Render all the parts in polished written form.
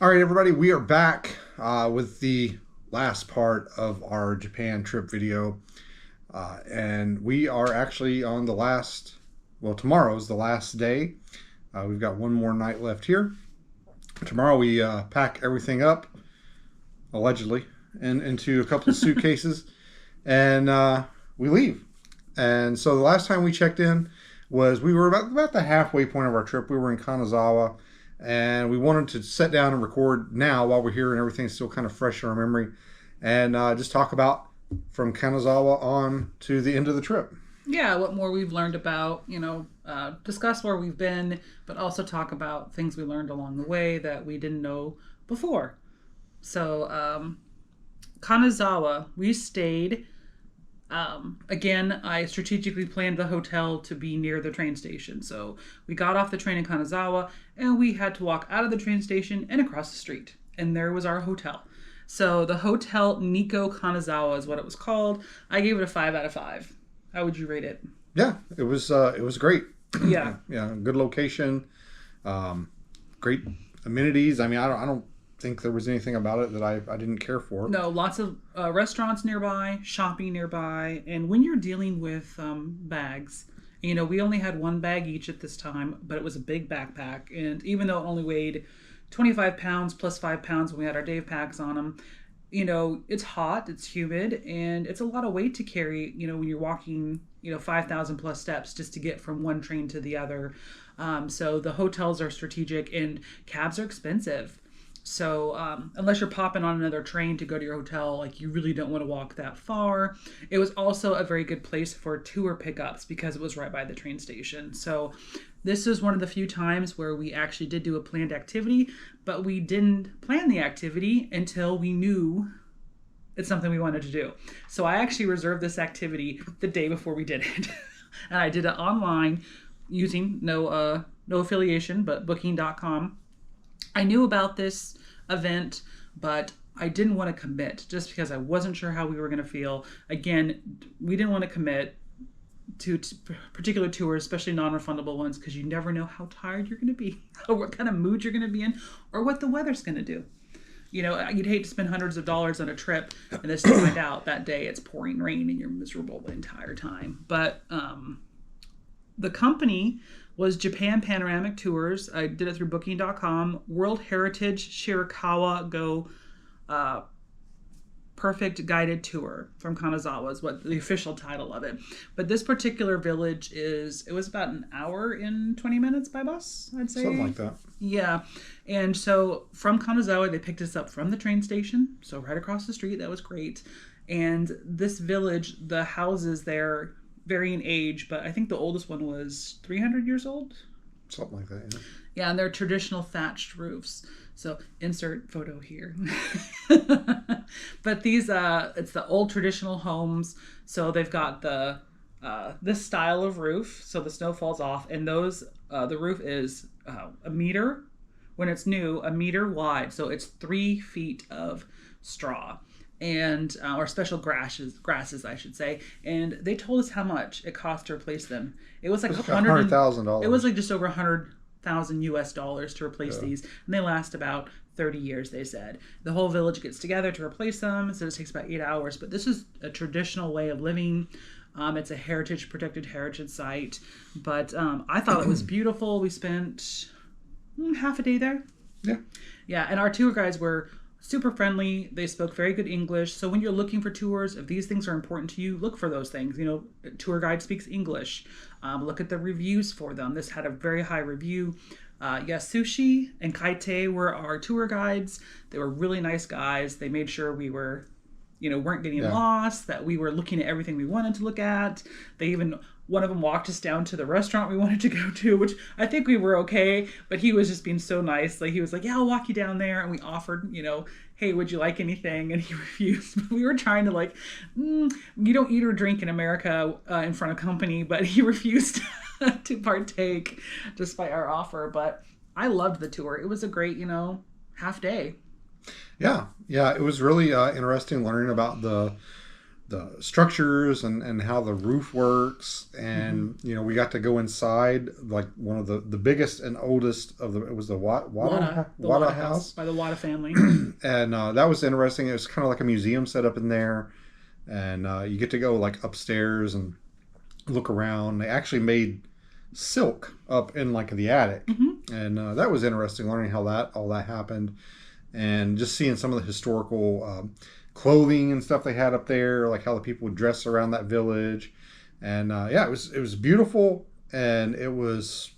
All right, everybody, we are back with the last part of our Japan trip video. And we are actually on the last, well, tomorrow's the last day. We've got one more night left here. Tomorrow we pack everything up, allegedly, into a couple of suitcases, and we leave. And so the last time we checked in was we were about the halfway point of our trip. We were in Kanazawa, and we wanted to sit down and record now while we're here and everything's still kind of fresh in our memory, and just talk about from Kanazawa on to the end of the trip. Yeah, what more we've learned about, discuss where we've been, but also talk about things we learned along the way that we didn't know before. So, Kanazawa, we stayed. Again, I strategically planned the hotel to be near the train station. So we got off the train in Kanazawa and we had to walk out of the train station and across the street. And there was our hotel. So the Hotel Nikko Kanazawa is what it was called. I gave it a 5 out of 5. How would you rate it? Yeah, it was great. Yeah. Yeah, good location, great amenities. I mean, I don't think there was anything about it that I didn't care for. No, lots of restaurants nearby, shopping nearby, and when you're dealing with bags, we only had one bag each at this time, but it was a big backpack, and even though it only weighed 25 pounds plus 5 pounds when we had our day packs on them, it's hot, it's humid, and it's a lot of weight to carry, when you're walking, 5,000 plus steps just to get from one train to the other. So the hotels are strategic and cabs are expensive. So unless you're popping on another train to go to your hotel, you really don't want to walk that far. It was also a very good place for tour pickups because it was right by the train station. So this is one of the few times where we actually did do a planned activity, but we didn't plan the activity until we knew it's something we wanted to do. So I actually reserved this activity the day before we did it. And I did it online using no affiliation, but booking.com. I knew about this event, but I didn't want to commit just because I wasn't sure how we were going to feel. Again, we didn't want to commit to particular tours, especially non-refundable ones, because you never know how tired you're going to be, or what kind of mood you're going to be in, or what the weather's going to do. You'd hate to spend hundreds of dollars on a trip and just find out that day it's pouring rain and you're miserable the entire time. But the company was Japan Panoramic Tours. I did it through booking.com. World Heritage Shirakawa Go Perfect Guided Tour from Kanazawa is what the official title of it. But this particular village it was about an hour and 20 minutes by bus, I'd say. Something like that. Yeah. And so from Kanazawa, they picked us up from the train station. So right across the street. That was great. And this village, the houses there vary in age, but I think the oldest one was 300 years old. Something like that, yeah. Yeah, and they're traditional thatched roofs. So insert photo here. But these, it's the old traditional homes. So they've got this style of roof, so the snow falls off, and the roof is a meter when it's new, a meter wide. So it's 3 feet of straw. And or special grasses, I should say. And they told us how much it cost to replace them. It was like $100,000. It was like just over $100,000 US to replace these, and they last about 30 years. They said the whole village gets together to replace them, so it takes about 8 hours. But this is a traditional way of living. It's a protected heritage site. But I thought it was beautiful. We spent half a day there. Yeah, and our tour guides were super friendly. They spoke very good English. So when you're looking for tours, if these things are important to you, look for those things. Tour guide speaks English. Look at the reviews for them. This had a very high review. Yasushi and Kaite were our tour guides. They were really nice guys. They made sure we were, weren't getting lost, that we were looking at everything we wanted to look at. One of them walked us down to the restaurant we wanted to go to, which I think we were okay, but he was just being so nice. He was like, yeah, I'll walk you down there. And we offered, hey, would you like anything? And he refused. We were trying to you don't eat or drink in America in front of company, but he refused to partake despite our offer. But I loved the tour. It was a great, half day. Yeah. It was really interesting learning about the the structures and how the roof works. And we got to go inside like one of the biggest and oldest of the, it was the Wada house by the Wada family. And that was interesting. It was kind of like a museum set up in there, and you get to go like upstairs and look around. They actually made silk up in like the attic, and that was interesting, learning how that all that happened, and just seeing some of the historical clothing and stuff they had up there, like how the people would dress around that village. And it was beautiful, and it was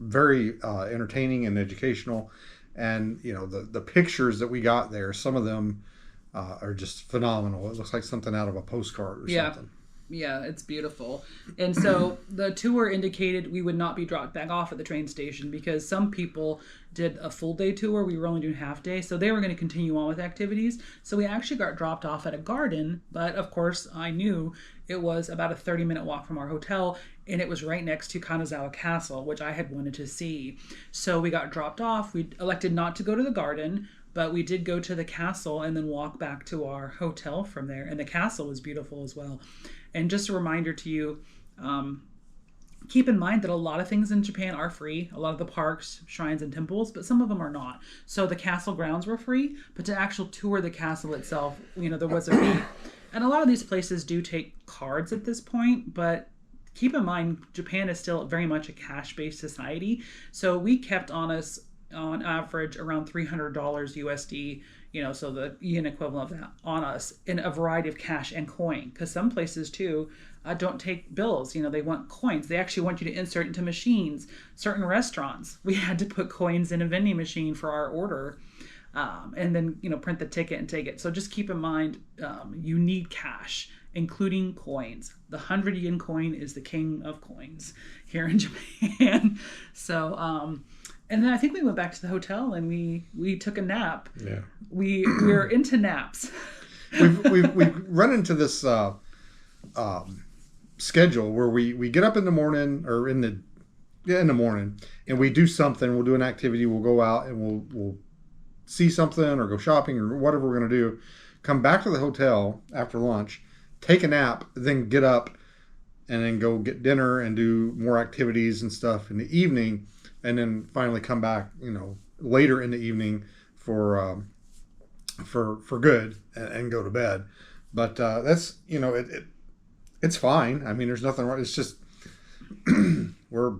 very entertaining and educational. And the pictures that we got there, some of them are just phenomenal. It looks like something out of a postcard or something. Yeah, it's beautiful. And so the tour indicated we would not be dropped back off at the train station because some people did a full day tour. We were only doing half day. So they were going to continue on with activities. So we actually got dropped off at a garden. But of course, I knew it was about a 30-minute walk from our hotel. And it was right next to Kanazawa Castle, which I had wanted to see. So we got dropped off. We elected not to go to the garden. But we did go to the castle and then walk back to our hotel from there. And the castle was beautiful as well. And just a reminder to you, keep in mind that a lot of things in Japan are free. A lot of the parks, shrines, and temples, but some of them are not. So the castle grounds were free, but to actually tour the castle itself, there was a fee. And a lot of these places do take cards at this point, but keep in mind, Japan is still very much a cash-based society. So we kept on us on average around $300 USD, so the yen equivalent of that on us in a variety of cash and coin. Because some places too don't take bills. They want coins. They actually want you to insert into machines. Certain restaurants, we had to put coins in a vending machine for our order, and then print the ticket and take it. So just keep in mind, you need cash, including coins. The 100 yen coin is the king of coins here in Japan. So. And then I think we went back to the hotel and we took a nap. Yeah, we're into naps. we've run into this schedule where we get up in the morning or in the morning, and we do something. We'll do an activity. We'll go out and we'll see something or go shopping or whatever we're gonna do. Come back to the hotel after lunch, take a nap, then get up, and then go get dinner and do more activities and stuff in the evening. And then finally come back, later in the evening for good and go to bed. But that's it's fine. I mean, there's nothing wrong. It's just we're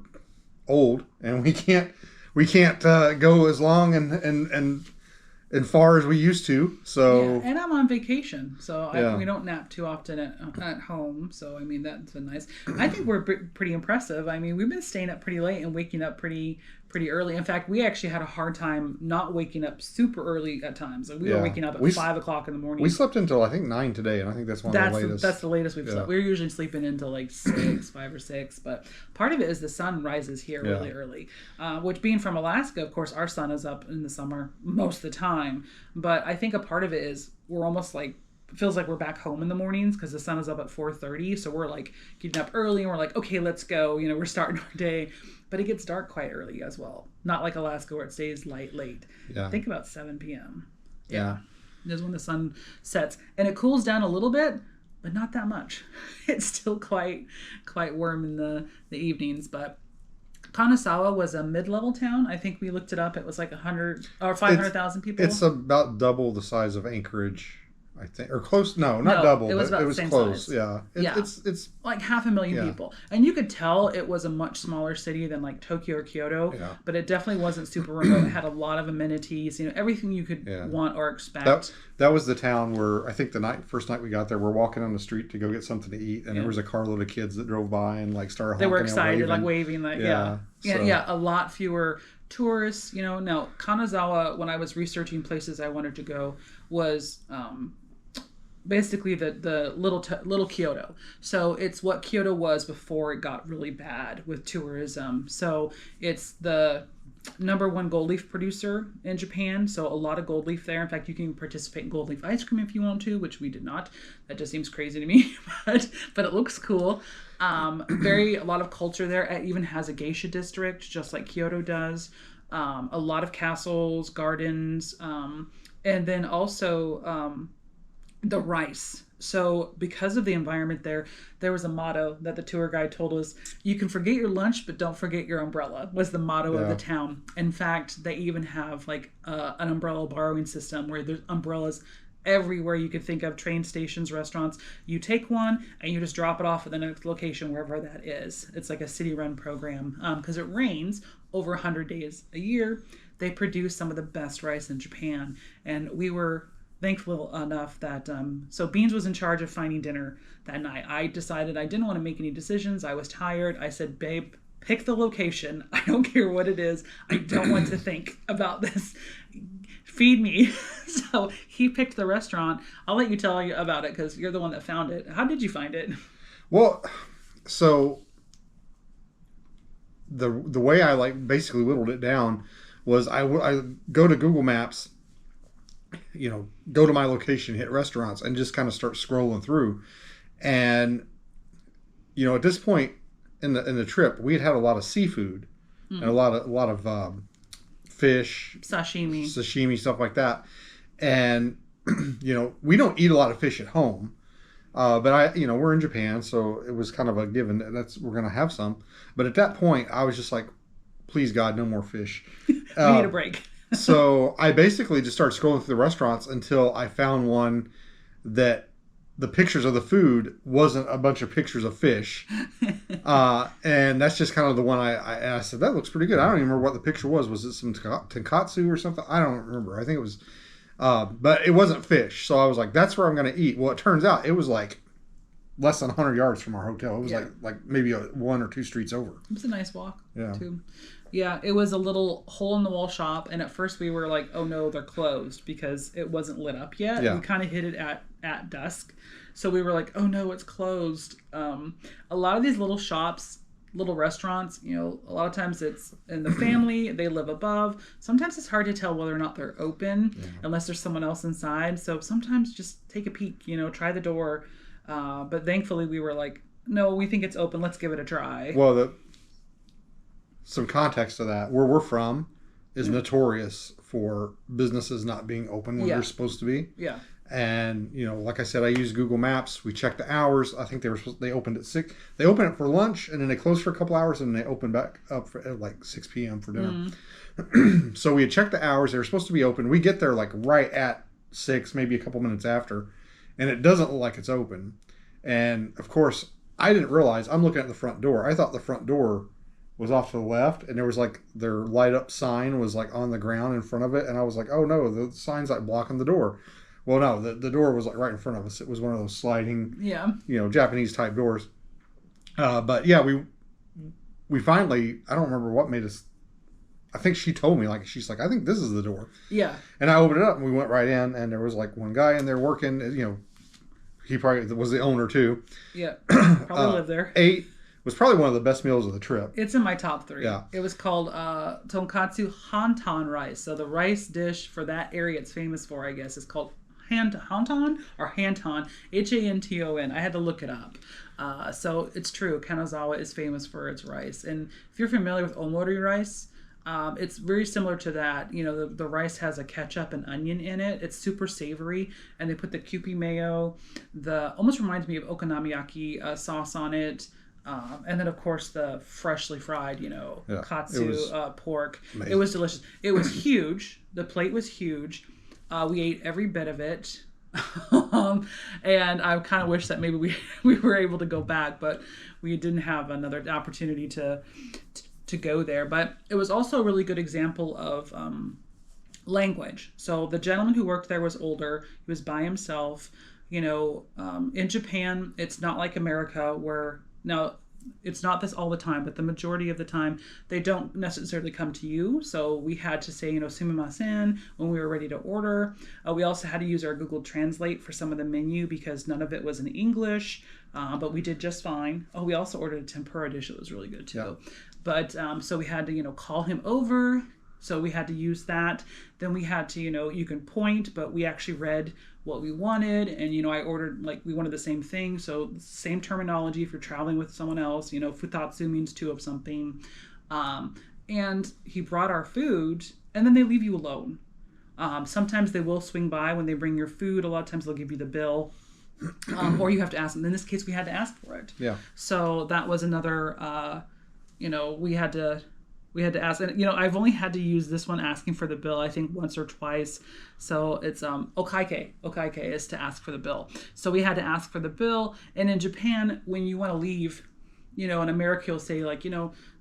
old and we can't go as long and far as we used to. So and I'm on vacation, so we don't nap too often at home. So I mean, that's been nice. I think we're pretty impressive. I mean, we've been staying up pretty late and waking up pretty early. In fact, we actually had a hard time not waking up super early at times. Like we were waking up at 5 o'clock in the morning. We slept until I think 9 today, and I think that's one of the latest. That's the latest we've slept. We were usually sleeping until like 5 or 6. But part of it is the sun rises here really early. Which, being from Alaska, of course, our sun is up in the summer most of the time. But I think a part of it is we're almost like, it feels like we're back home in the mornings because the sun is up at 4:30. So we're like getting up early and we're like, okay, let's go. We're starting our day. But it gets dark quite early as well. Not like Alaska where it stays late. Yeah. Think about 7 p.m. Yeah. Is when the sun sets. And it cools down a little bit, but not that much. It's still quite warm in the evenings. But Kanazawa was a mid-level town. I think we looked it up. It was like 100 or 500,000 people. It's about double the size of Anchorage, I think, or close. No, not double. It was about the same close. Size. Yeah, it's like 500,000 people, and you could tell it was a much smaller city than like Tokyo or Kyoto. Yeah. But it definitely wasn't super remote. It had a lot of amenities. Everything you could want or expect. That was the town where I think the first night we got there, we're walking on the street to go get something to eat, and there was a carload of kids that drove by and like started. They were excited, like waving, like So. A lot fewer tourists. Now Kanazawa, when I was researching places I wanted to go, was basically the little Kyoto. So it's what Kyoto was before it got really bad with tourism. So it's the number one gold leaf producer in Japan. So a lot of gold leaf there. In fact, you can participate in gold leaf ice cream if you want to, which we did not. That just seems crazy to me, but it looks cool. A lot of culture there. It even has a geisha district, just like Kyoto does. A lot of castles, gardens, and then also the rice. So, because of the environment there, there was a motto that the tour guide told us: "You can forget your lunch, but don't forget your umbrella." Was the motto of the Yeah. town. In fact, they even have like an umbrella borrowing system where there's umbrellas everywhere you could think of, train stations, restaurants. You take one and you just drop it off at the next location, wherever that is. It's like a city run program because it rains over 100 days a year. They produce some of the best rice in Japan. And we were thankful enough that so Beans was in charge of finding dinner that night. I decided I didn't want to make any decisions. I was tired. I said, babe, pick the location. I don't care what it is. I don't want to think about this. Feed me. So he picked the restaurant. I'll let you tell you about it because you're the one that found it. How did you find it? Well, so the way I like basically whittled it down was I go to Google Maps, go to my location, hit restaurants, and just kind of start scrolling through. And at this point in the trip, we had a lot of seafood and a lot of fish, sashimi, stuff like that. And we don't eat a lot of fish at home. But we're in Japan, so it was kind of a given that we're gonna have some. But at that point, I was just like, please God, no more fish. We need a break. So I basically just started scrolling through the restaurants until I found one that the pictures of the food wasn't a bunch of pictures of fish. And that's just kind of the one I said, that looks pretty good. I don't even remember what the picture was. Was it some tonkatsu or something? I don't remember. I think it was, but it wasn't fish. So I was like, that's where I'm going to eat. Well, it turns out it was like less than 100 yards from our hotel. It was like maybe one or two streets over. It was a nice walk, yeah. too. Yeah, it was a little hole-in-the-wall shop, and at first we were like, oh no, they're closed because it wasn't lit up yet. Yeah. We kind of hit it at dusk. So we were like, oh no, it's closed. A lot of these little shops, little restaurants, a lot of times it's in the family, they live above. Sometimes it's hard to tell whether or not they're open unless there's someone else inside. So sometimes just take a peek, try the door. But thankfully we were like, no, we think it's open. Let's give it a try. Well, some context to that, where we're from is notorious for businesses not being open when they're supposed to be. Yeah. And like I said, I used Google Maps. We checked the hours. I think they opened at 6. They opened it for lunch, and then they closed for a couple hours, and they opened back up at like 6 p.m. for dinner. So we had checked the hours. They were supposed to be open. We get there like right at 6, maybe a couple minutes after, and it doesn't look like it's open. And of course, I didn't realize. I'm looking at the front door. I thought the front door was off to the left, and there was like their light up sign was like on the ground in front of it, and I was like, oh no, the sign's like blocking the door. Well, no, the door was like right in front of us. It was one of those sliding, Japanese type doors. But yeah, we finally, I don't remember what made us. I think she told me, she's like, I think this is the door. Yeah. And I opened it up, and we went right in, and there was like one guy in there working. He probably was the owner too. Yeah, probably lived there. Was probably one of the best meals of the trip. It's in my top 3. Yeah. It was called tonkatsu hantan rice. So the rice dish for that area it's famous for, I guess, is called hanton or hanton, Hanton. I had to look it up. So it's true. Kanazawa is famous for its rice. And if you're familiar with omori rice, it's very similar to that. The rice has a ketchup and onion in it. It's super savory, and they put the Kewpie mayo. Almost reminds me of okonomiyaki sauce on it. And then, of course, the freshly fried, katsu pork. Amazing. It was delicious. It was huge. The plate was huge. We ate every bit of it. And I kind of wish that maybe we were able to go back, but we didn't have another opportunity to go there. But it was also a really good example of language. So the gentleman who worked there was older. He was by himself. In Japan, it's not like America where... Now, it's not this all the time, but the majority of the time, they don't necessarily come to you. So we had to say, sumimasen when we were ready to order. We also had to use our Google Translate for some of the menu because none of it was in English, but we did just fine. Oh, we also ordered a tempura dish that was really good too. Yeah. But so we had to, call him over. So we had to use that. Then we had to, you can point, but we actually read what we wanted. And, I ordered, we wanted the same thing. So same terminology if you're traveling with someone else, futatsu means 2 of something. And he brought our food and then they leave you alone. Sometimes they will swing by when they bring your food. A lot of times they'll give you the bill, or you have to ask them. In this case, we had to ask for it. Yeah. So that was another. We had to ask, and I've only had to use this one asking for the bill I think once or twice. So it's okaike is to ask for the bill. So we had to ask for the bill, and in Japan, when you want to leave, in America you'll say like,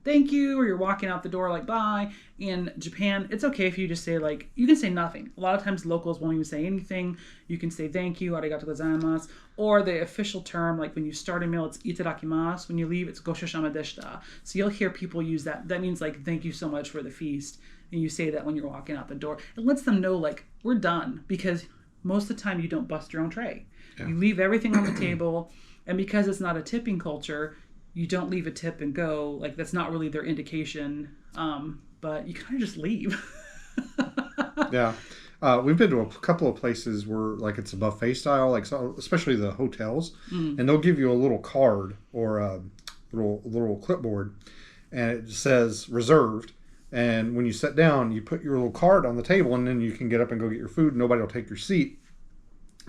thank you, or you're walking out the door like bye. In Japan, it's okay if you just say like, you can say nothing. A lot of times locals won't even say anything. You can say thank you, arigato gozaimasu, or the official term, like when you start a meal, it's itadakimasu. When you leave, it's goshoshama deshita. So you'll hear people use that. That means like, thank you so much for the feast. And you say that when you're walking out the door. It lets them know like, we're done, because most of the time you don't bust your own tray. Yeah. You leave everything on the table, and because it's not a tipping culture, you don't leave a tip and go. Like, that's not really their indication, but you kind of just leave. Yeah. We've been to a couple of places where like it's a buffet style, like especially the hotels, and they'll give you a little card or a little clipboard, and it says reserved. And when you sit down, you put your little card on the table, and then you can get up and go get your food. Nobody will take your seat.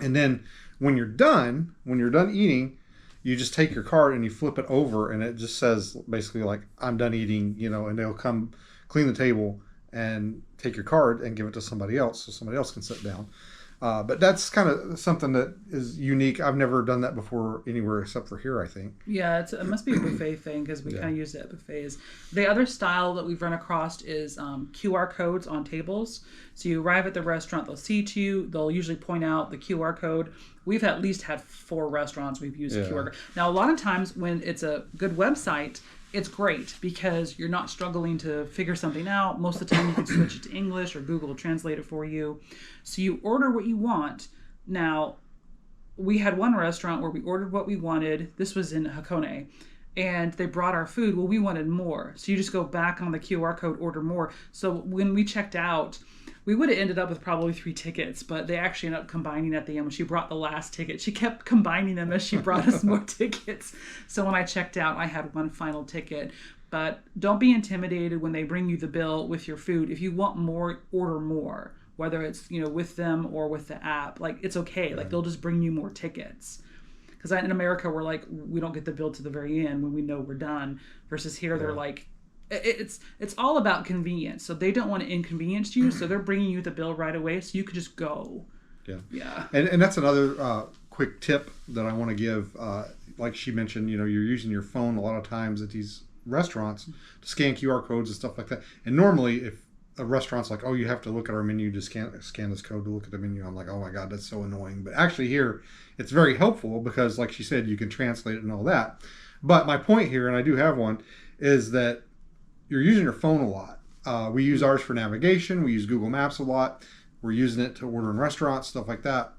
And then when you're done eating, you just take your card and you flip it over, and it just says basically like, I'm done eating, and they'll come clean the table and take your card and give it to somebody else so somebody else can sit down. But that's kind of something that is unique. I've never done that before anywhere except for here, I think. Yeah, it must be a buffet thing, because we kind of use it at buffets. The other style that we've run across is QR codes on tables. So you arrive at the restaurant, they'll seat you, they'll usually point out the QR code. We've at least had 4 restaurants we've used a QR code. Now, a lot of times when it's a good website, it's great because you're not struggling to figure something out. Most of the time you can switch it to English, or Google will translate it for you. So you order what you want. Now, we had one restaurant where we ordered what we wanted. This was in Hakone. And they brought our food. Well, we wanted more. So you just go back on the QR code, order more. So when we checked out, we would have ended up with probably 3 tickets, but they actually ended up combining at the end. When she brought the last ticket, she kept combining them as she brought us more tickets. So when I checked out, I had one final ticket. But don't be intimidated when they bring you the bill with your food. If you want more, order more, whether it's with them or with the app. Like, it's okay. Like, they'll just bring you more tickets. Because in America, we're like, we don't get the bill to the very end when we know we're done. Versus here, they're like, it's all about convenience. So they don't want to inconvenience you, so they're bringing you the bill right away, so you could just go. Yeah. And that's another quick tip that I want to give. Like she mentioned, you're using your phone a lot of times at these restaurants to scan QR codes and stuff like that. And normally, if a restaurant's like, oh, you have to look at our menu to scan this code to look at the menu, I'm like, oh my God, that's so annoying. But actually here, it's very helpful because, like she said, you can translate it and all that. But my point here, and I do have one, is that you're using your phone a lot. We use ours for navigation. We use Google Maps a lot. We're using it to order in restaurants, stuff like that.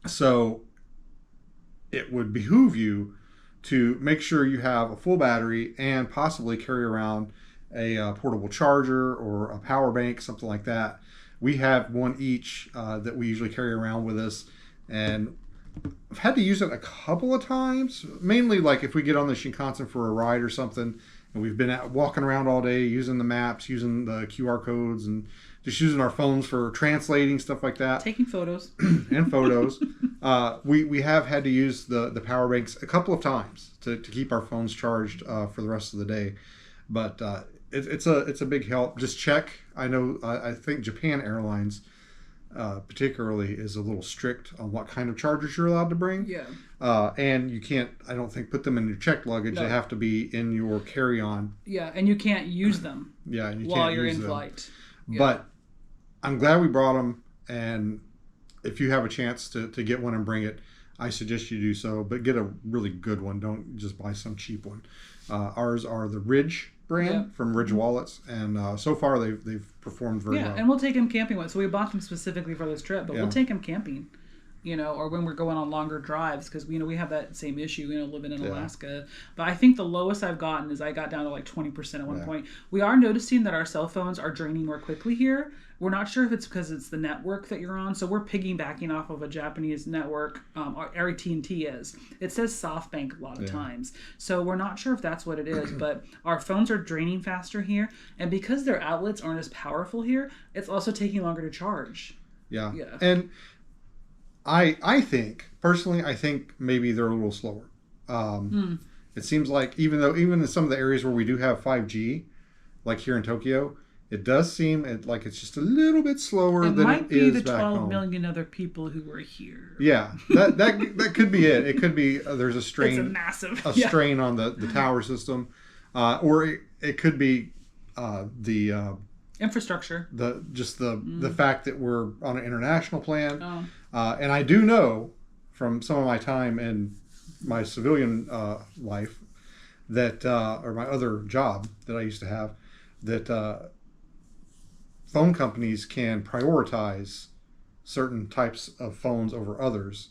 So it would behoove you to make sure you have a full battery and possibly carry around a portable charger or a power bank, something like that. We have one each that we usually carry around with us, and I've had to use it a couple of times, mainly like if we get on the Shinkansen for a ride or something, and we've been walking around all day using the maps, using the QR codes, and just using our phones for translating, stuff like that. Taking photos. And photos. We have had to use the power banks a couple of times to keep our phones charged for the rest of the day. But it's a big help. Just check. I know, I think Japan Airlines particularly is a little strict on what kind of chargers you're allowed to bring. Yeah. And you can't, I don't think, put them in your checked luggage. No. They have to be in your carry-on. Yeah, and you can't use them. Yeah, and you while can't you're use in them. flight. Yeah. But I'm glad we brought them, and if you have a chance to get one and bring it, I suggest you do so. But get a really good one. Don't just buy some cheap one. Ours are the Ridge brand from Ridge Wallets, and so far they've performed very well. Yeah, and we'll take him camping with. So we bought them specifically for this trip, but we'll take him camping. or when we're going on longer drives, because we have that same issue, living in Yeah. Alaska. But I think the lowest I've gotten is I got down to like 20% at one Yeah. point. We are noticing that our cell phones are draining more quickly here. We're not sure if it's because it's the network that you're on. So we're piggybacking off of a Japanese network. Our AT&T is. It says SoftBank a lot of times. So we're not sure if that's what it is. But our phones are draining faster here. And because their outlets aren't as powerful here, it's also taking longer to charge. Yeah. Yeah. And I think, personally, I think maybe they're a little slower. It seems like even in some of the areas where we do have 5G, like here in Tokyo, it does seem like it's just a little bit slower It than might it be is the back 12 home. million other people who were here. Yeah, that could be it. It could be there's a It's strain, a massive strain on the tower system, or it could be the infrastructure. The fact that we're on an international plan. Oh. And I do know from some of my time in my civilian life that, or my other job that I used to have, that phone companies can prioritize certain types of phones over others.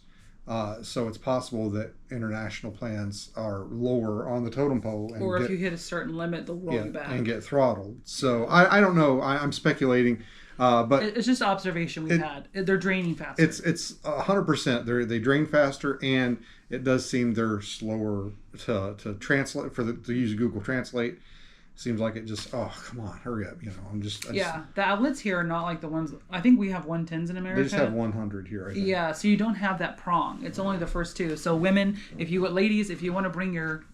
So it's possible that international plans are lower on the totem pole. Or if you hit a certain limit, they'll roll you back. And get throttled. So I don't know. I'm speculating. But it's just observation we've had. They're draining faster. It's 100%. They drain faster, and it does seem they're slower to translate to use Google Translate. Seems like it just come on, hurry up. The outlets here are not like the ones. I think we have 110s in America. They just have 100 here. I think. Yeah, so you don't have that prong. It's only the first two. So women, ladies, if you want to bring your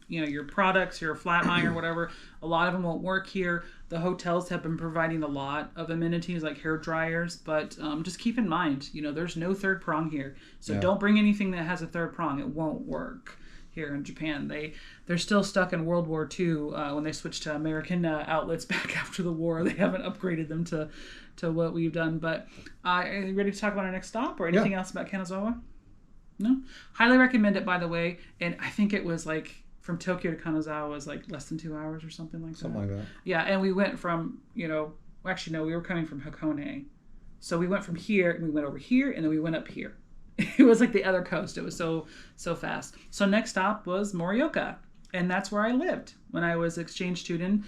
products, your flat iron, whatever, a lot of them won't work here. The hotels have been providing a lot of amenities like hair dryers, but just keep in mind, there's no third prong here. So don't bring anything that has a third prong. It won't work here in Japan. They're still stuck in World War II when they switched to American outlets back after the war. They haven't upgraded them to what we've done. But are you ready to talk about our next stop or anything else about Kanazawa? No? Highly recommend it, by the way. And I think it was like from Tokyo to Kanazawa was like less than 2 hours or something like that. Something like that. Yeah, and we went from, actually, no, we were coming from Hakone. So we went from here, and we went over here, and then we went up here. It was like the other coast. It was so fast. So next stop was Morioka, and that's where I lived when I was exchange student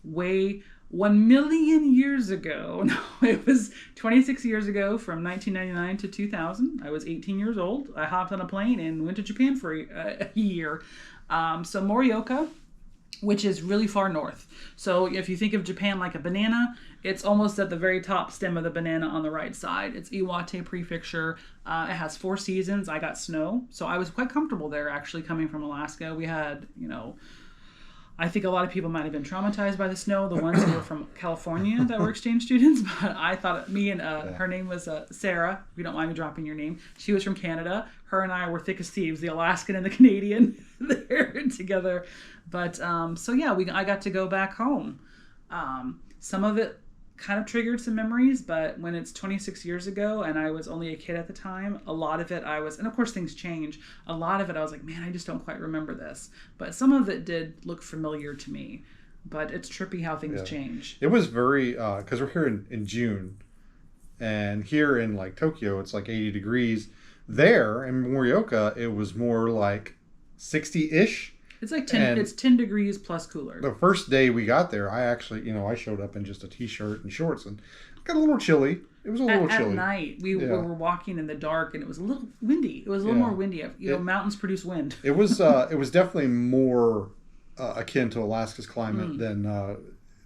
way 1 million years ago. No, it was 26 years ago from 1999 to 2000. I was 18 years old. I hopped on a plane and went to Japan for a year. So Morioka, which is really far north. So if you think of Japan like a banana, it's almost at the very top stem of the banana on the right side. It's Iwate Prefecture. It has 4 seasons. I got snow, so I was quite comfortable there actually coming from Alaska. We had, I think a lot of people might have been traumatized by the snow, the ones who were from California that were exchange students, but I thought her name was Sarah, if you don't mind me dropping your name. She was from Canada. Her and I were thick as thieves, the Alaskan and the Canadian there together. But I got to go back home. Some of it kind of triggered some memories, but when it's 26 years ago and I was only a kid at the time, a lot of it and of course things change, a lot of it I was like, man, I just don't quite remember this. But some of it did look familiar to me. But it's trippy how things change. It was very, because we're here in June, and here in like Tokyo, it's like 80 degrees. There in Morioka, it was more like 60-ish. It's like 10. It's 10 degrees plus cooler. The first day we got there, I actually, I showed up in just a t-shirt and shorts, and it got a little chilly. It was a little chilly. At night, we were walking in the dark, and it was a little windy. It was a little more windy. Mountains produce wind. It was definitely more akin to Alaska's climate than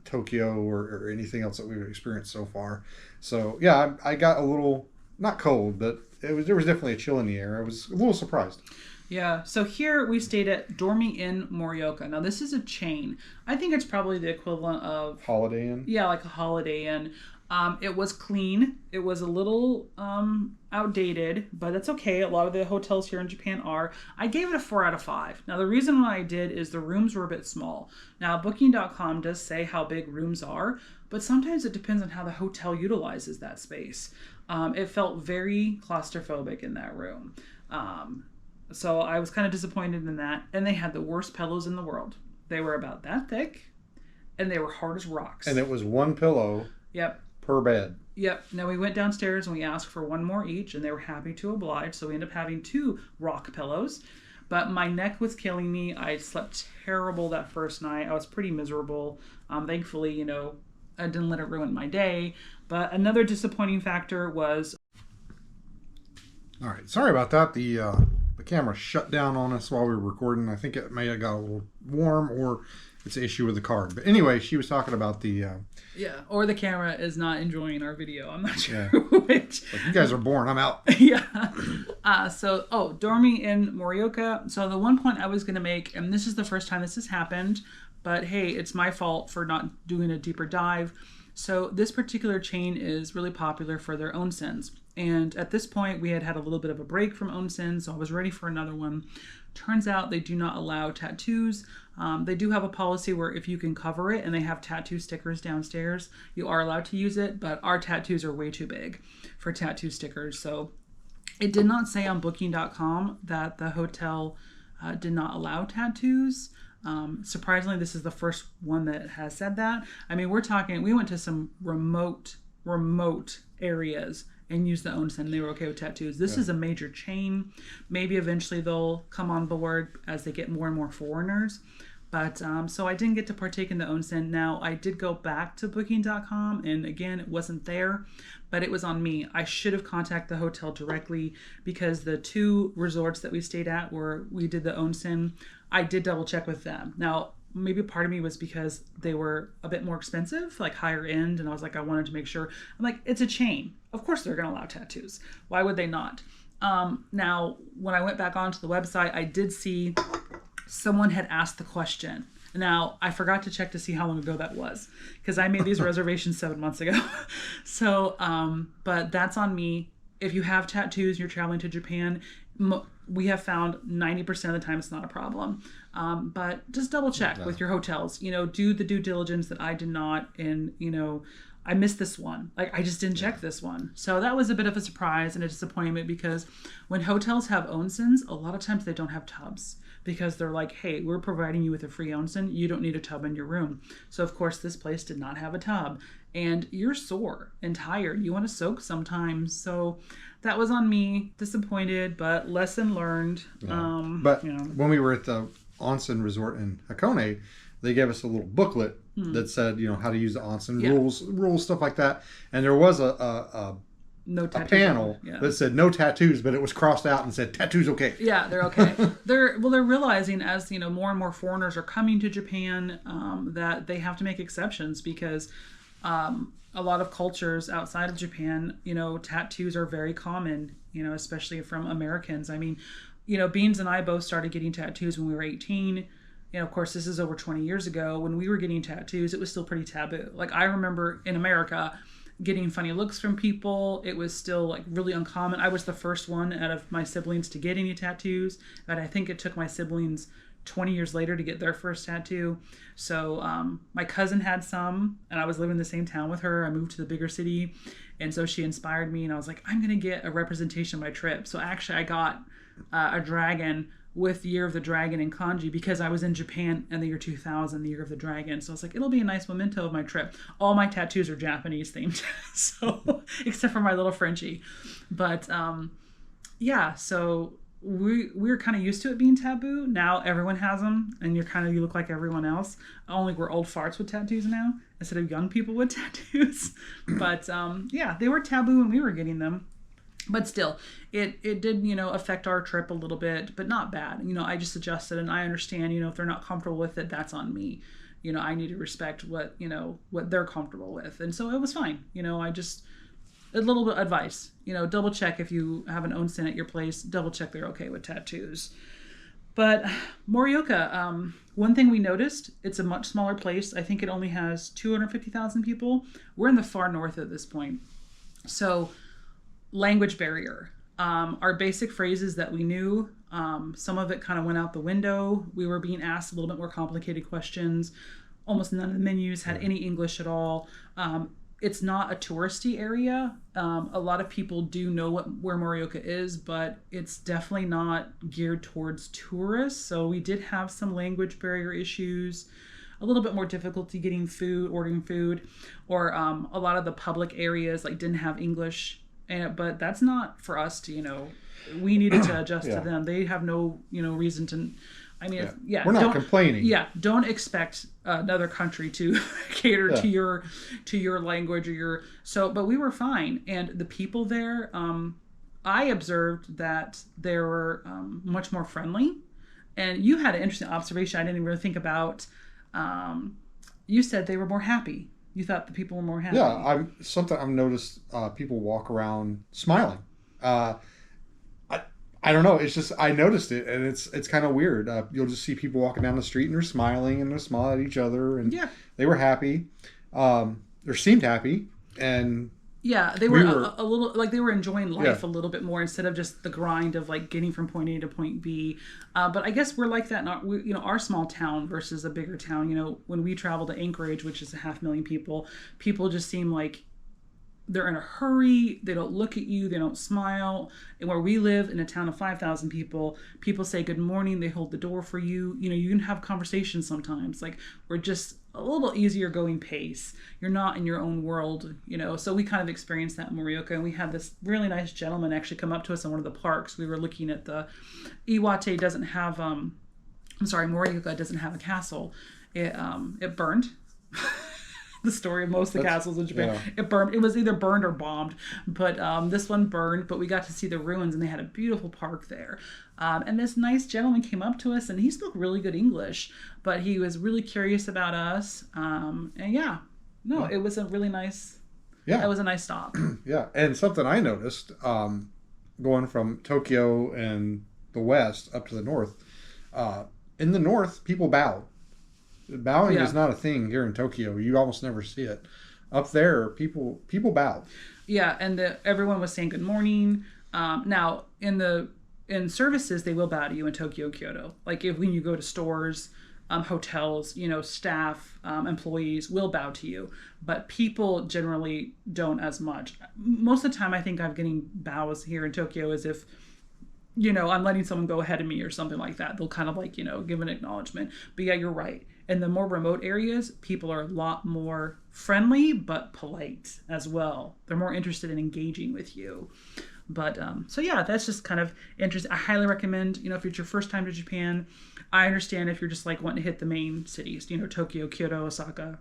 Tokyo or anything else that we've experienced so far. So yeah, I got a little not cold, but there was definitely a chill in the air. I was a little surprised. Yeah, so here we stayed at Dorming Inn Morioka. Now this is a chain. I think it's probably the equivalent of Holiday Inn. Yeah, like a Holiday Inn. It was clean. It was a little outdated, but that's okay. A lot of the hotels here in Japan are. I gave it a 4 out of 5. Now the reason why I did is the rooms were a bit small. Now Booking.com does say how big rooms are, but sometimes it depends on how the hotel utilizes that space. It felt very claustrophobic in that room. So I was kind of disappointed in that. And they had the worst pillows in the world. They were about that thick, and they were hard as rocks. And it was one pillow per bed. Yep. Now we went downstairs and we asked for one more each, and they were happy to oblige. So we ended up having 2 rock pillows. But my neck was killing me. I slept terrible that first night. I was pretty miserable. Thankfully, I didn't let it ruin my day. But another disappointing factor was. All right, sorry about that. The camera shut down on us while we were recording. I think it may have got a little warm, or it's an issue with the card. But anyway, she was talking about the. Yeah, or the camera is not enjoying our video. I'm not sure Yeah. which. Like, you guys are boring. I'm out. Yeah. Dorming in Morioka. So the one point I was going to make, and this is the first time this has happened, but hey, it's my fault for not doing a deeper dive. So this particular chain is really popular for their onsens. And at this point, we had had a little bit of a break from onsen, so I was ready for another one. Turns out they do not allow tattoos. They do have a policy where if you can cover it and they have tattoo stickers downstairs, you are allowed to use it, but our tattoos are way too big for tattoo stickers. So it did not say on booking.com that the hotel did not allow tattoos. Surprisingly, this is the first one that has said that. I mean, we went to some remote areas and used the onsen. They were okay with tattoos. This is a major chain. Maybe eventually they'll come on board as they get more and more foreigners. But so I didn't get to partake in the onsen. Now, I did go back to booking.com, and again, it wasn't there, but it was on me. I should have contacted the hotel directly, because the 2 resorts that we stayed at where we did the onsen, I did double check with them. Now, maybe part of me was because they were a bit more expensive, like higher end, and I was like, I wanted to make sure. I'm like, it's a chain. Of course they're going to allow tattoos. Why would they not? Now, when I went back onto the website, I did see someone had asked the question. Now, I forgot to check to see how long ago that was, because I made these reservations 7 months ago. So, but that's on me. If you have tattoos, you're traveling to Japan, we have found 90% of the time it's not a problem. But just double check with your hotels. Do the due diligence that I did not, and I missed this one. Like, I just didn't check this one. So that was a bit of a surprise and a disappointment, because when hotels have onsens, a lot of times they don't have tubs, because they're like, hey, we're providing you with a free onsen. You don't need a tub in your room. So of course this place did not have a tub, and you're sore and tired. You want to soak sometimes. So that was on me. Disappointed, but lesson learned. Yeah. But when we were at the onsen resort in Hakone, they gave us a little booklet that said, how to use the onsen, rules, stuff like that. And there was a panel that said no tattoos, but it was crossed out and said tattoos okay. Yeah, they're okay. They're realizing, as more and more foreigners are coming to Japan, that they have to make exceptions, because a lot of cultures outside of Japan, tattoos are very common, especially from Americans. I mean, Beans and I both started getting tattoos when we were 18. Of course, this is over 20 years ago. When we were getting tattoos, it was still pretty taboo. Like, I remember in America getting funny looks from people. It was still like really uncommon. I was the first one out of my siblings to get any tattoos, but I think it took my siblings 20 years later to get their first tattoo. So my cousin had some, and I was living in the same town with her. I moved to the bigger city, and so she inspired me, and I was like, I'm going to get a representation of my trip. So actually I got a dragon with Year of the Dragon in kanji, because I was in Japan in the year 2000, the Year of the Dragon. So I was like, it'll be a nice memento of my trip. All my tattoos are Japanese themed, so except for my little Frenchie. But so we're kind of used to it being taboo. Now everyone has them, and you look like everyone else. Only we're old farts with tattoos now instead of young people with tattoos. But they were taboo when we were getting them. But still, it did, affect our trip a little bit, but not bad. I just adjusted, and I understand, if they're not comfortable with it, that's on me. I need to respect what they're comfortable with. And so it was fine. A little bit of advice, double check if you have an onsen at your place, double check they're okay with tattoos. But Morioka, one thing we noticed, it's a much smaller place. I think it only has 250,000 people. We're in the far north at this point. So language barrier. Our basic phrases that we knew, some of it kind of went out the window. We were being asked a little bit more complicated questions. Almost none of the menus had any English at all. It's not a touristy area. A lot of people do know where Morioka is, but it's definitely not geared towards tourists. So we did have some language barrier issues. a little bit more difficulty getting food, ordering food, or a lot of the public areas like didn't have English. And but that's not for us to, we needed to adjust to Yeah. them. They have no, reason to. I mean, Yeah. We're not don't complaining. Yeah, don't expect another country to cater Yeah. to your language or your But we were fine, and the people there, I observed that they were much more friendly. And you had an interesting observation I didn't even really think about. You said they were more happy. You thought the people were more happy. Yeah, I've noticed people walk around smiling. I don't know. It's just I noticed it, and it's kind of weird. You'll just see people walking down the street and they're smiling and they're smiling at each other, and Yeah. they were happy, or seemed happy, and Yeah, they We were were- a little like they were enjoying life Yeah. a little bit more instead of just the grind of like getting from point A to point B. But I guess we're like that. Not our small town versus a bigger town. When we travel to Anchorage, which is 500,000 people, people just seem like they're in a hurry. They don't look at you. They don't smile. And where we live in a town of 5,000 people, people say good morning. They hold the door for you. You can have conversations sometimes. Like we're just a little easier going pace. You're not in your own world, So we kind of experienced that in Morioka. And we had this really nice gentleman actually come up to us in one of the parks. We were looking at Iwate doesn't have, Morioka doesn't have a castle. It burned. The story of most of the castles in Japan. Yeah. It burned. It was either burned or bombed, but this one burned. But we got to see the ruins, and they had a beautiful park there. And this nice gentleman came up to us, and he spoke really good English, but he was really curious about us. It was a really nice. yeah, That was a nice stop. yeah. And something I noticed, going from Tokyo and the west up to the north, in the north, people bow. Bowing Yeah. is not a thing here in Tokyo. You almost never see it. Up there, people bow. Yeah, and everyone was saying good morning. Now in services, they will bow to you in Tokyo and Kyoto. Like when you go to stores, hotels, staff, employees will bow to you, but people generally don't as much. Most of the time, I think I'm getting bows here in Tokyo as if I'm letting someone go ahead of me or something like that. They'll kind of like, give an acknowledgement. But yeah, you're right. In the more remote areas, people are a lot more friendly, but polite as well. They're more interested in engaging with you. But so yeah, that's just kind of interesting. I highly recommend, if it's your first time to Japan, I understand if you're just like wanting to hit the main cities, Tokyo, Kyoto, Osaka,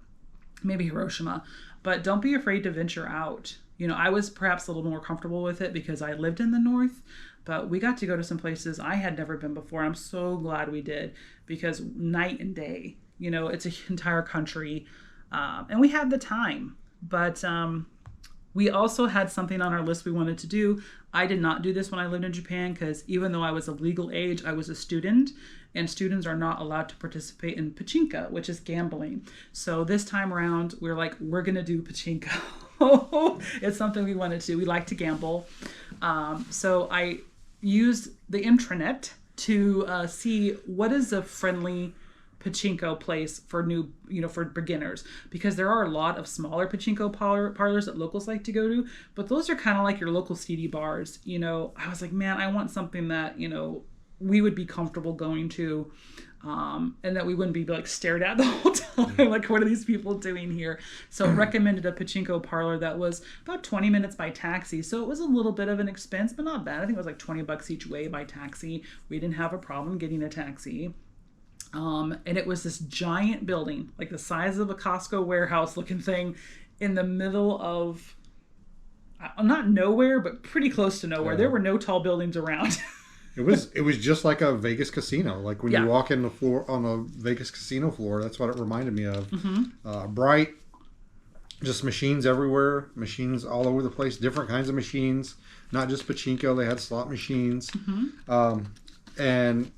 maybe Hiroshima, but don't be afraid to venture out. I was perhaps a little more comfortable with it because I lived in the north, but we got to go to some places I had never been before. I'm so glad we did because night and day, it's an entire country, and we had the time. But we also had something on our list we wanted to do. I did not do this when I lived in Japan because even though I was of legal age, I was a student, and students are not allowed to participate in pachinko, which is gambling. So this time around, we're going to do pachinko. It's something we wanted to. We like to gamble. So I used the intranet to see what is a friendly pachinko place for for beginners, because there are a lot of smaller pachinko parlors that locals like to go to, but those are kind of like your local seedy bars. I was like, man, I want something that we would be comfortable going to, and that we wouldn't be like stared at the whole time. Like, what are these people doing here? So I recommended a pachinko parlor that was about 20 minutes by taxi. So it was a little bit of an expense, but not bad. I think it was like $20 each way by taxi. We didn't have a problem getting a taxi. And it was this giant building, like the size of a Costco warehouse looking thing in the middle of, not nowhere, but pretty close to nowhere. Yeah. There were no tall buildings around. It was just like a Vegas casino. Like when Yeah. you walk in the floor on a Vegas casino floor, that's what it reminded me of. Mm-hmm. Bright, just machines everywhere, machines all over the place, different kinds of machines, not just pachinko. They had slot machines, and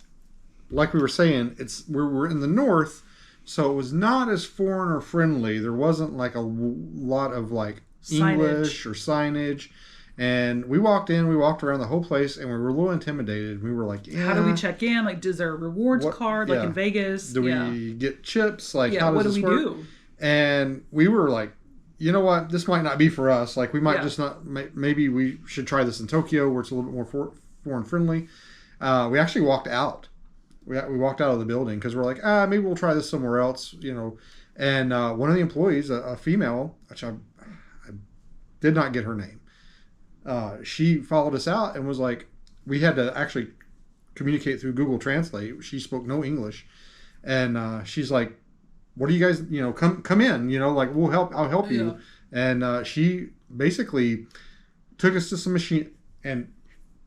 like we were saying, we're in the north, so it was not as foreigner friendly. There wasn't like a lot of like English or signage. And we walked around the whole place, and we were a little intimidated. We were like, yeah, How do we check in? Like, is there a rewards card like yeah. in Vegas? Do we get chips? Like, Yeah, how what does do this we work? do? And we were like, you know what? This might not be for us. Like, we might Yeah. just not. Maybe we should try this in Tokyo, where it's a little bit more foreign friendly. We actually walked out we walked out of the building because we're like, maybe we'll try this somewhere else, you know. And one of the employees, a female, which I did not get her name, she followed us out and was like, we had to actually communicate through Google Translate. She spoke no English, and she's like, "What are you guys? You know, come in. You know, like we'll help. I'll help you." And she basically took us to some machine, and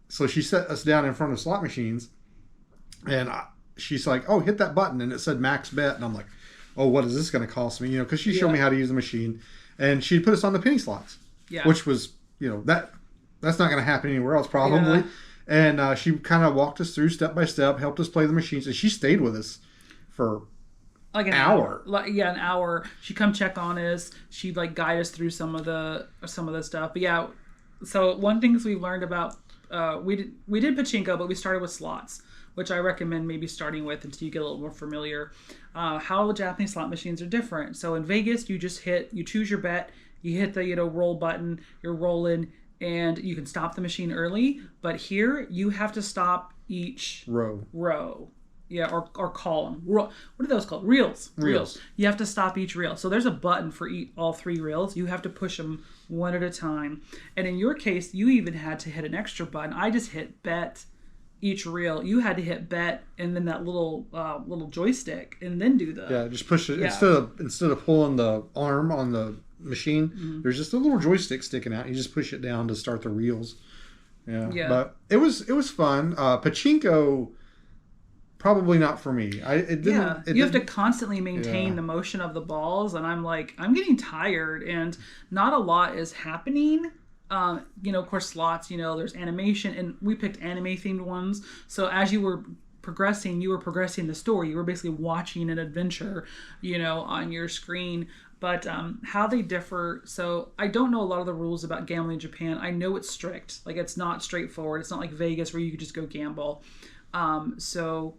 so she set us down in front of slot machines, and she's like, "Oh, hit that button," and it said max bet, and I'm like, "Oh, what is this going to cost me?" You know, because she showed me how to use the machine, and she put us on the penny slots, which was, you know, that's not going to happen anywhere else probably. Yeah. And she kind of walked us through step by step, helped us play the machines, and she stayed with us for like an hour. An hour. She'd come check on us. She'd like guide us through some of the stuff. But yeah, so one thing we learned about we did pachinko, but we started with slots, which I recommend maybe starting with until you get a little more familiar. How Japanese slot machines are different. So in Vegas, you choose your bet, you hit the roll button, you're rolling, and you can stop the machine early. But here, you have to stop each row. Yeah, or column. What are those called? Reels. You have to stop each reel. So there's a button for all 3 reels. You have to push them one at a time. And in your case, you even had to hit an extra button. I just hit bet each reel. You had to hit bet and then that little joystick and then do the just push it instead of pulling the arm on the machine. Mm-hmm. There's just a little joystick sticking out. You just push it down to start the reels. Yeah. But it was fun. Pachinko, probably not for me. You have to constantly maintain the motion of the balls, and I'm getting tired, and not a lot is happening. Of course, slots, there's animation, and we picked anime-themed ones. So as you were progressing the story. You were basically watching an adventure, on your screen. But how they differ, so I don't know a lot of the rules about gambling in Japan. I know it's strict. Like, it's not straightforward. It's not like Vegas where you could just go gamble. So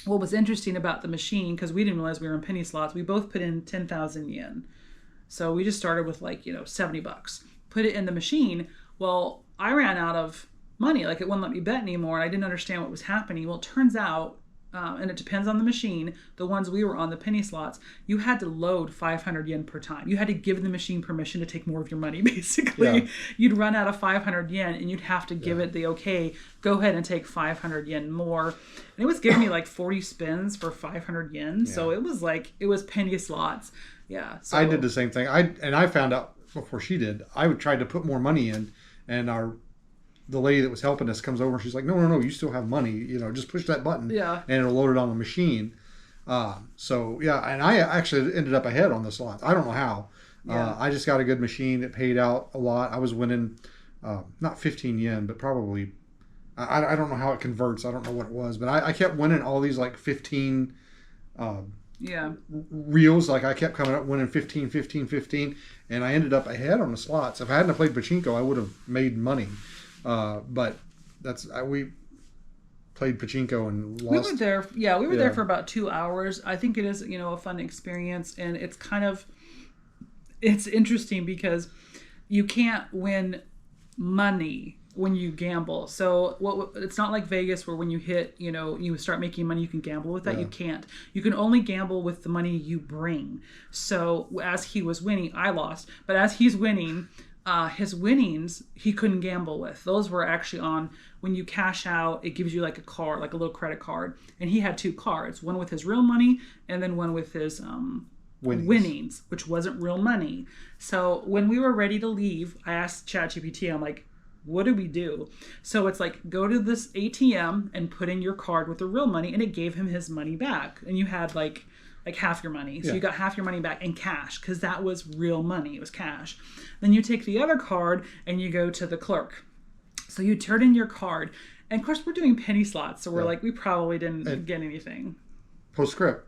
what was interesting about the machine, because we didn't realize we were in penny slots, we both put in 10,000 yen. So we just started with $70. Put it in the machine. Well, I ran out of money. Like, it wouldn't let me bet anymore, and I didn't understand what was happening. Well, it turns out, and it depends on the machine, the ones we were on, the penny slots, you had to load 500 yen per time. You had to give the machine permission to take more of your money, basically. Yeah. You'd run out of 500 yen, and you'd have to give it the okay, go ahead and take 500 yen more. And it was giving me 40 spins for 500 yen. Yeah. So it was penny slots. Yeah. So I did the same thing. I found out before she did. I tried to put more money in, and the lady that was helping us comes over and she's like, no, you still have money. Just push that button and it'll load it on the machine. And I actually ended up ahead on the slots. I don't know how. Yeah. I just got a good machine. It paid out a lot. I was winning, not 15 yen, but probably, I don't know how it converts. I don't know what it was, but I kept winning all these 15 reels. I kept coming up winning 15, and I ended up ahead on the slots. If I hadn't played pachinko, I would have made money. But we played pachinko and lost. We were there for about 2 hours. I think it is, a fun experience, and it's interesting because you can't win money when you gamble. So it's not like Vegas where when you hit, you start making money, you can gamble with that. Yeah. You can't. You can only gamble with the money you bring. So as he was winning, I lost, but as he's winning, his winnings he couldn't gamble with. Those were actually on when you cash out, it gives you a card, a little credit card, and he had 2 cards, one with his real money and then one with his winnings, which wasn't real money. So when we were ready to leave, I asked ChatGPT, I'm like, what do we do? So it's go to this ATM and put in your card with the real money, and it gave him his money back, and you had like half your money. So you got half your money back in cash because that was real money. It was cash. Then you take the other card and you go to the clerk. So you turn in your card. And of course, we're doing penny slots. So we're we probably didn't get anything. Postscript.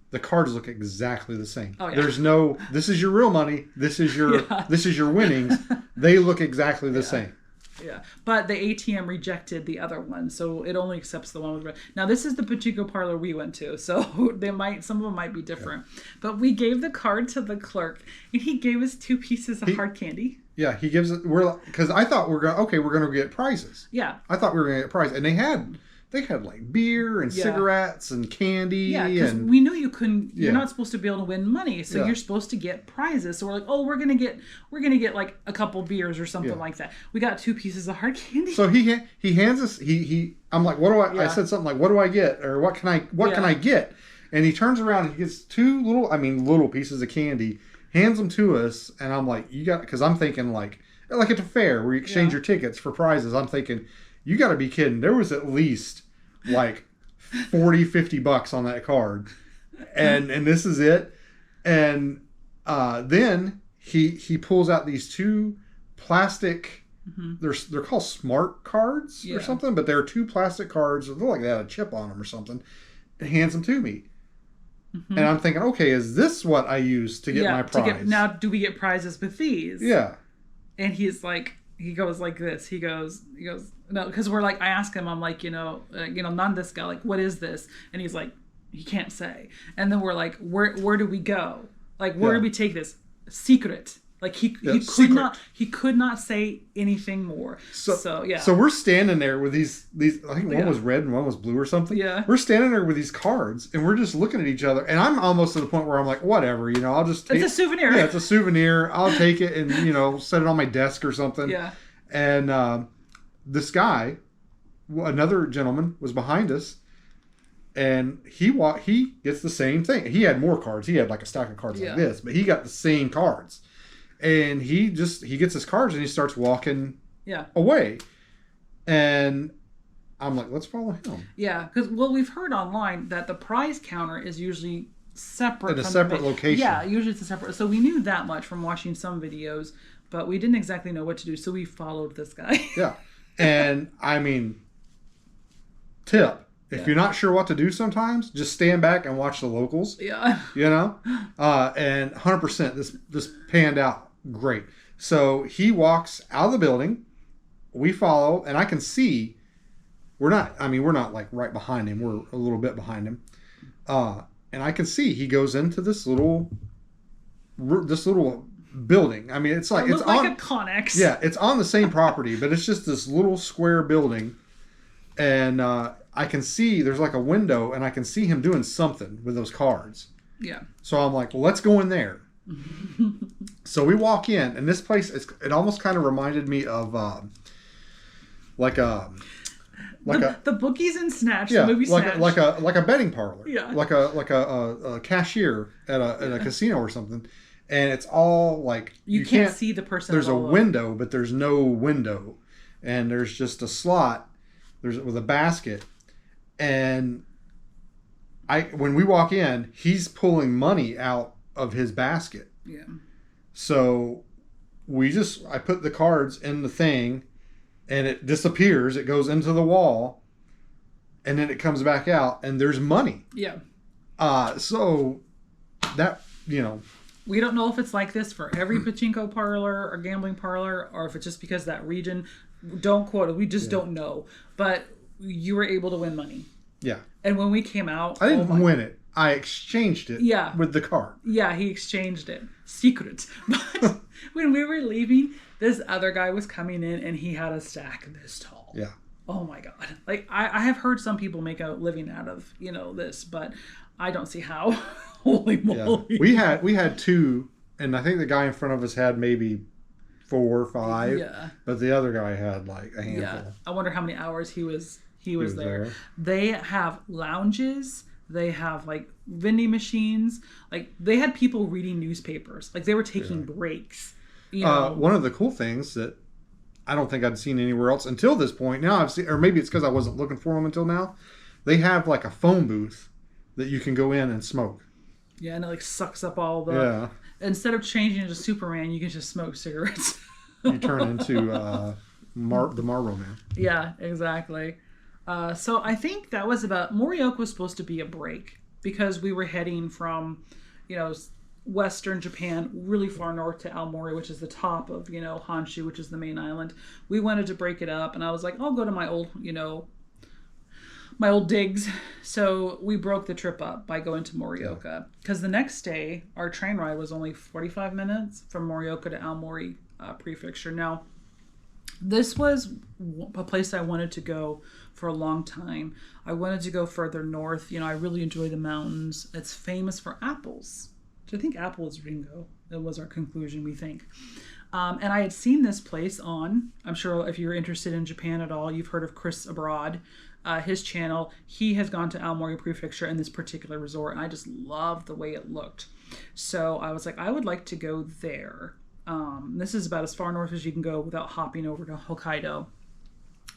The cards look exactly the same. Oh, yeah. There's no, this is your real money. This is your winnings. They look exactly the same. Yeah, but the ATM rejected the other one, so it only accepts the one with red. Now, this is the pachinko parlor we went to, so some of them might be different. Yeah. But we gave the card to the clerk, and he gave us 2 pieces of hard candy. Yeah, he gives it. Because I thought we're going to get prizes. Yeah, I thought we were going to get prizes, and they had they had like beer and Yeah. cigarettes and candy. Yeah, because and we knew you couldn't. You're Yeah. not supposed to be able to win money, so Yeah. you're supposed to get prizes. So we're like, oh, we're gonna get like a couple beers or something Yeah. like that. We got 2 pieces of hard candy. So he hands us I'm like, what do I Yeah. I said something like, what do I get, or what can I get? And he turns around and he gets 2 little pieces of candy, hands them to us, and I'm like, you got, because I'm thinking like at a fair where you exchange Yeah. your tickets for prizes. I'm thinking, you got to be kidding. There was at least like 40-50 bucks on that card, and this is it. And then he pulls out these 2 plastic. They're called smart cards or something, but they're 2 plastic cards. They look like they had a chip on them or something. And hands them to me, and I'm thinking, okay, is this what I use to get my prize? Now, do we get prizes with these? Yeah. And he's like, he goes like this. He goes, no, because we're like, I ask him, I'm like, Nandeska, like, what is this? And he's like, he can't say. And then we're like, where do we go? Like, where do we take this? Secret. Like he could not say anything more. So yeah. So we're standing there with these. I think one was red and one was blue or something. Yeah. We're standing there with these cards and we're just looking at each other. And I'm almost to the point where I'm like, whatever, I'll just take. It's a souvenir. Yeah, it's a souvenir. I'll take it and set it on my desk or something. Yeah. And this guy, another gentleman, was behind us. And he gets the same thing. He had more cards. He had like a stack of cards like this, but he got the same cards. And he gets his cards and he starts walking away. And I'm like, let's follow him. Yeah, because we've heard online that the prize counter is usually separate. In a separate location. Yeah, usually it's a separate. So we knew that much from watching some videos, but we didn't exactly know what to do. So we followed this guy. Yeah. And I mean, tip. If you're not sure what to do sometimes, just stand back and watch the locals. Yeah. And 100% this panned out great. So he walks out of the building. We follow, and I can see we're not like right behind him. We're a little bit behind him. And I can see he goes into this little building. I mean, it's like It looked like a Connex. Yeah, it's on the same property, but it's just this little square building. And I can see there's like a window, and I can see him doing something with those cards. Yeah. So I'm like, well, let's go in there. So we walk in, and this place it almost kind of reminded me of the Bookies and Snatch, the movie Snatch. like a betting parlor. Yeah. Like a cashier at a casino or something. And it's all like you can't see the person. There's a window, but there's no window, and there's just a slot. With a basket, and when we walk in, he's pulling money out of his basket. Yeah. So I put the cards in the thing, and it disappears. It goes into the wall, and then it comes back out, and there's money. Yeah. So that we don't know if it's like this for every pachinko parlor or gambling parlor, or if it's just because that region. Don't quote it. We just don't know. But you were able to win money. Yeah. And when we came out, I didn't win it. I exchanged it. With the card. Yeah, he exchanged it. Secret. But when we were leaving, this other guy was coming in, and he had a stack this tall. Yeah. Oh my God! Like I have heard some people make a living out of this, but I don't see how. Holy moly! Yeah. We had 2, and I think the guy in front of us had maybe 4 or 5. Yeah. But the other guy had like a handful. Yeah. I wonder how many hours he was there. They have lounges. They have like vending machines. Like they had people reading newspapers. Like they were taking breaks. One of the cool things that I don't think I'd seen anywhere else until this point. Now I've seen, or maybe it's because I wasn't looking for them until now. They have like a phone booth that you can go in and smoke. Yeah, and it like sucks up all the. Yeah. Instead of changing into Superman, you can just smoke cigarettes. You turn into the Marlboro Man. Yeah, exactly. So I think that was Morioka was supposed to be a break because we were heading from, Western Japan really far north to Aomori, which is the top of, Honshu, which is the main island. We wanted to break it up, and I was like, I'll go to my old, my old digs. So we broke the trip up by going to Morioka because the next day our train ride was only 45 minutes from Morioka to Aomori prefecture. Now This was a place I wanted to go for a long time. I wanted to go further north. I really enjoy the mountains. It's famous for apples. So I think apple is Ringo. That was our conclusion, we think. And I had seen this place on, I'm sure if you're interested in Japan at all, you've heard of Chris Abroad, his channel. He has gone to Aomori Prefecture and this particular resort, and I just loved the way it looked. So I was like, I would like to go there. This is about as far north as you can go without hopping over to Hokkaido.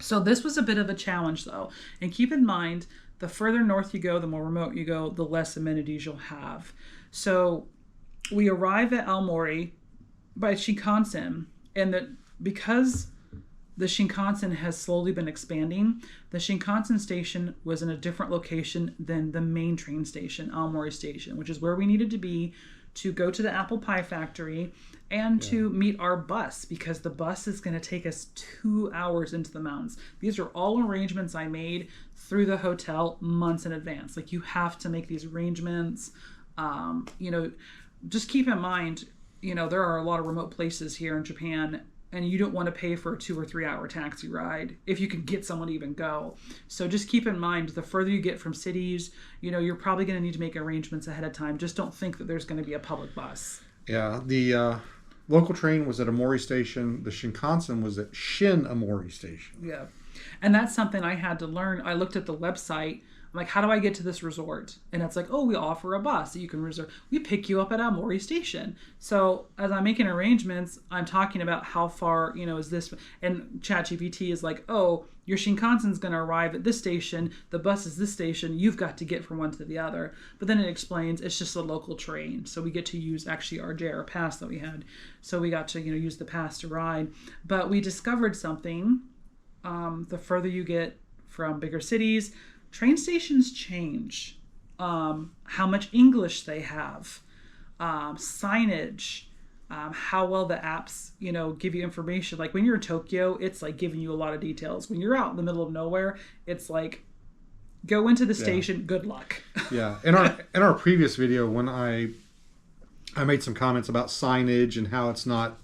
So this was a bit of a challenge, though. And keep in mind, the further north you go, the more remote you go, the less amenities you'll have. So we arrive at Aomori by Shinkansen, and that because the Shinkansen has slowly been expanding, the Shinkansen station was in a different location than the main train station, Aomori Station, which is where we needed to be to go to the apple pie factory and to meet our bus, because the bus is going to take us 2 hours into the mountains. These are all arrangements I made through the hotel months in advance. Like, you have to make these arrangements. Just keep in mind, there are a lot of remote places here in Japan, and you don't want to pay for a 2 or 3 hour taxi ride if you can get someone to even go. So just keep in mind, the further you get from cities, you're probably going to need to make arrangements ahead of time. Just don't think that there's going to be a public bus. Yeah, the local train was at Aomori Station. The Shinkansen was at Shin Aomori Station. Yeah. And that's something I had to learn. I looked at the website. I'm like, how do I get to this resort? And it's like, oh, we offer a bus that you can reserve. We pick you up at Aomori Station. So as I'm making arrangements, I'm talking about how far, is this? And ChatGPT is like, oh, your Shinkansen's going to arrive at this station. The bus is this station. You've got to get from one to the other. But then it explains it's just a local train. So we get to use actually our JR pass that we had. So we got to, use the pass to ride. But we discovered something. The further you get from bigger cities, train stations change. How much English they have, signage, how well the apps, give you information. Like when you're in Tokyo, it's like giving you a lot of details. When you're out in the middle of nowhere, it's like, go into the station, good luck. Yeah. In our previous video, when I made some comments about signage and how it's not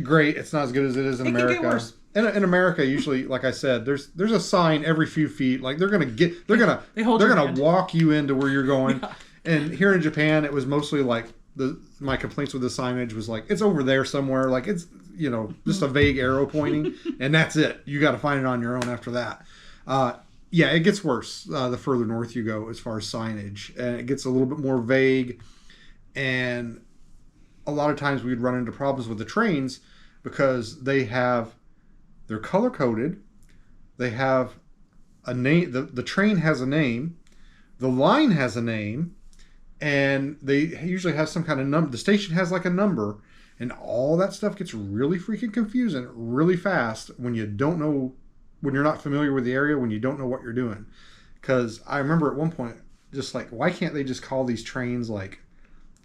great. It's not as good as it is in America. Can get worse. In America, usually, like I said, there's a sign every few feet. Like they're gonna walk you into where you're going. Yeah. And here in Japan, it was mostly like my complaints with the signage was like, it's over there somewhere. Like it's just a vague arrow pointing, and that's it. You got to find it on your own after that. Yeah, it gets worse the further north you go as far as signage, and it gets a little bit more vague. And a lot of times we'd run into problems with the trains because they're color coded. They have a name. The train has a name. The line has a name, and they usually have some kind of number. The station has like a number, and all that stuff gets really freaking confusing really fast when you don't know, when you're not familiar with the area, when you don't know what you're doing. Because I remember at one point, just like, why can't they just call these trains like,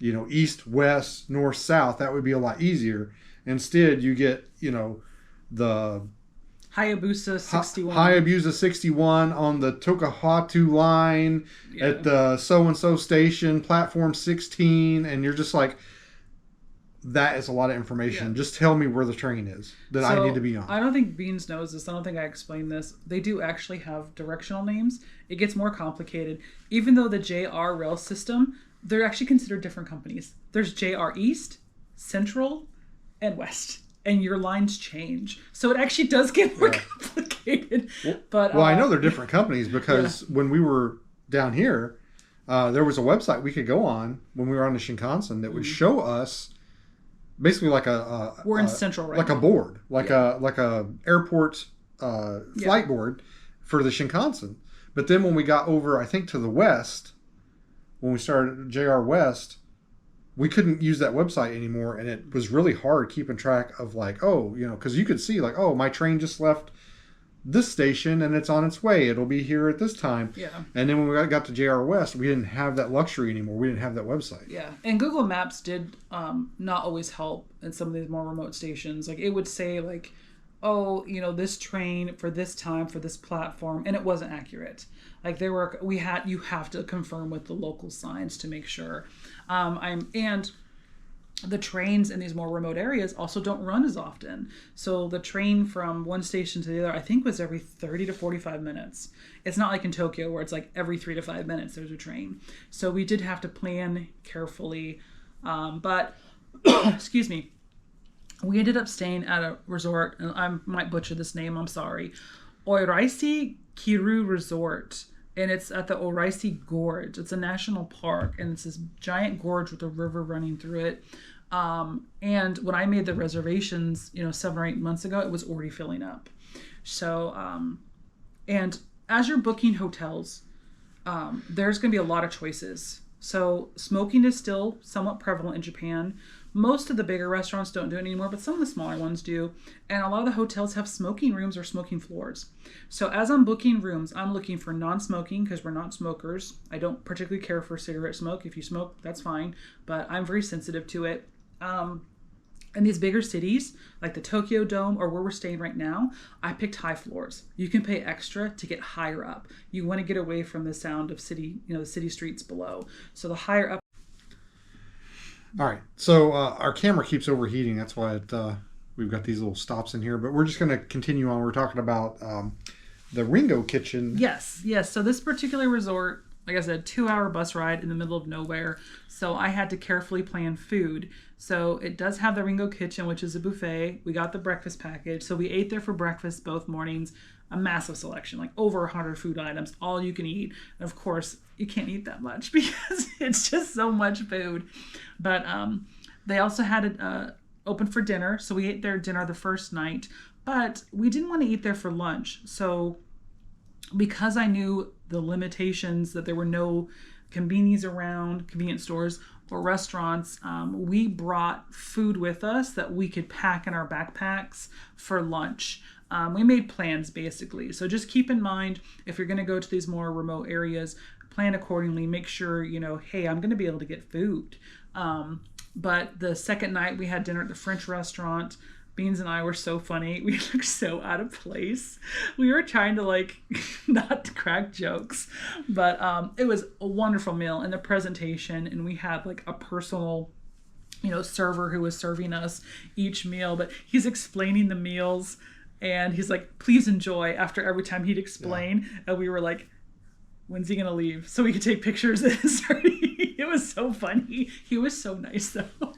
east, west, north, south? That would be a lot easier. Instead, you get, the Hayabusa 61. Hayabusa 61 on the Tokuhatu line at the so-and-so station, platform 16, and you're just like, that is a lot of information. Just tell me where the train is that I need to be on. I don't think Beans knows this. I don't think I explained this. They do actually have directional names. It gets more complicated. Even though the JR rail system, they're actually considered different companies. There's JR East, Central, and West. And your lines change. So it actually does get more complicated. But I know they're different companies because when we were down here, there was a website we could go on when we were on the Shinkansen that would show us basically like we're in Central right like now. A board, like a airport flight board for the Shinkansen. But then when we got over, I think, to the west, when we started JR West, we couldn't use that website anymore, and it was really hard keeping track of like, because you could see like, oh, my train just left this station and it's on its way. It'll be here at this time. Yeah. And then when we got to JR West, we didn't have that luxury anymore. We didn't have that website. Yeah. And Google Maps did not always help in some of these more remote stations. Like it would say like, oh, this train for this time for this platform, and it wasn't accurate. Like you have to confirm with the local signs to make sure. And the trains in these more remote areas also don't run as often. So the train from one station to the other, I think, was every 30 to 45 minutes. It's not like in Tokyo where it's like every 3 to 5 minutes there's a train. So we did have to plan carefully. But, excuse me, we ended up staying at a resort, and I might butcher this name, I'm sorry. Oiraisi Kiru Resort. And it's at the Oraisi Gorge. It's a national park, and it's this giant gorge with a river running through it. And when I made the reservations, 7 or 8 months ago, it was already filling up. So, and as you're booking hotels, there's going to be a lot of choices. So smoking is still somewhat prevalent in Japan. Most of the bigger restaurants don't do it anymore, but some of the smaller ones do. And a lot of the hotels have smoking rooms or smoking floors. So as I'm booking rooms, I'm looking for non-smoking because we're not smokers. I don't particularly care for cigarette smoke. If you smoke, that's fine. But I'm very sensitive to it. In these bigger cities, like the Tokyo Dome or where we're staying right now, I picked high floors. You can pay extra to get higher up. You want to get away from the sound of city, the city streets below. So the higher up. All right. So our camera keeps overheating. That's why we've got these little stops in here. But we're just going to continue on. We're talking about the Ringo Kitchen. Yes. So this particular resort, like I said, 2-hour bus ride in the middle of nowhere. So I had to carefully plan food. So it does have the Ringo Kitchen, which is a buffet. We got the breakfast package. So we ate there for breakfast both mornings. A massive selection, like over 100 food items, all you can eat. And of course, you can't eat that much because it's just so much food. But they also had it open for dinner. So we ate their dinner the first night. But we didn't want to eat there for lunch. So because I knew the limitations that there were no convenience stores or restaurants, we brought food with us that we could pack in our backpacks for lunch. We made plans basically. So just keep in mind, if you're going to go to these more remote areas, plan accordingly. Make sure, hey, I'm going to be able to get food. But the second night we had dinner at the French restaurant. Beans and I were so funny. We looked so out of place. We were trying to not crack jokes, but it was a wonderful meal and the presentation. And we had a personal, server who was serving us each meal, but he's explaining the meals and he's like, please enjoy after every time he'd explain. Yeah. And we were like, when's he going to leave? So we could take pictures. It was so funny. He was so nice though.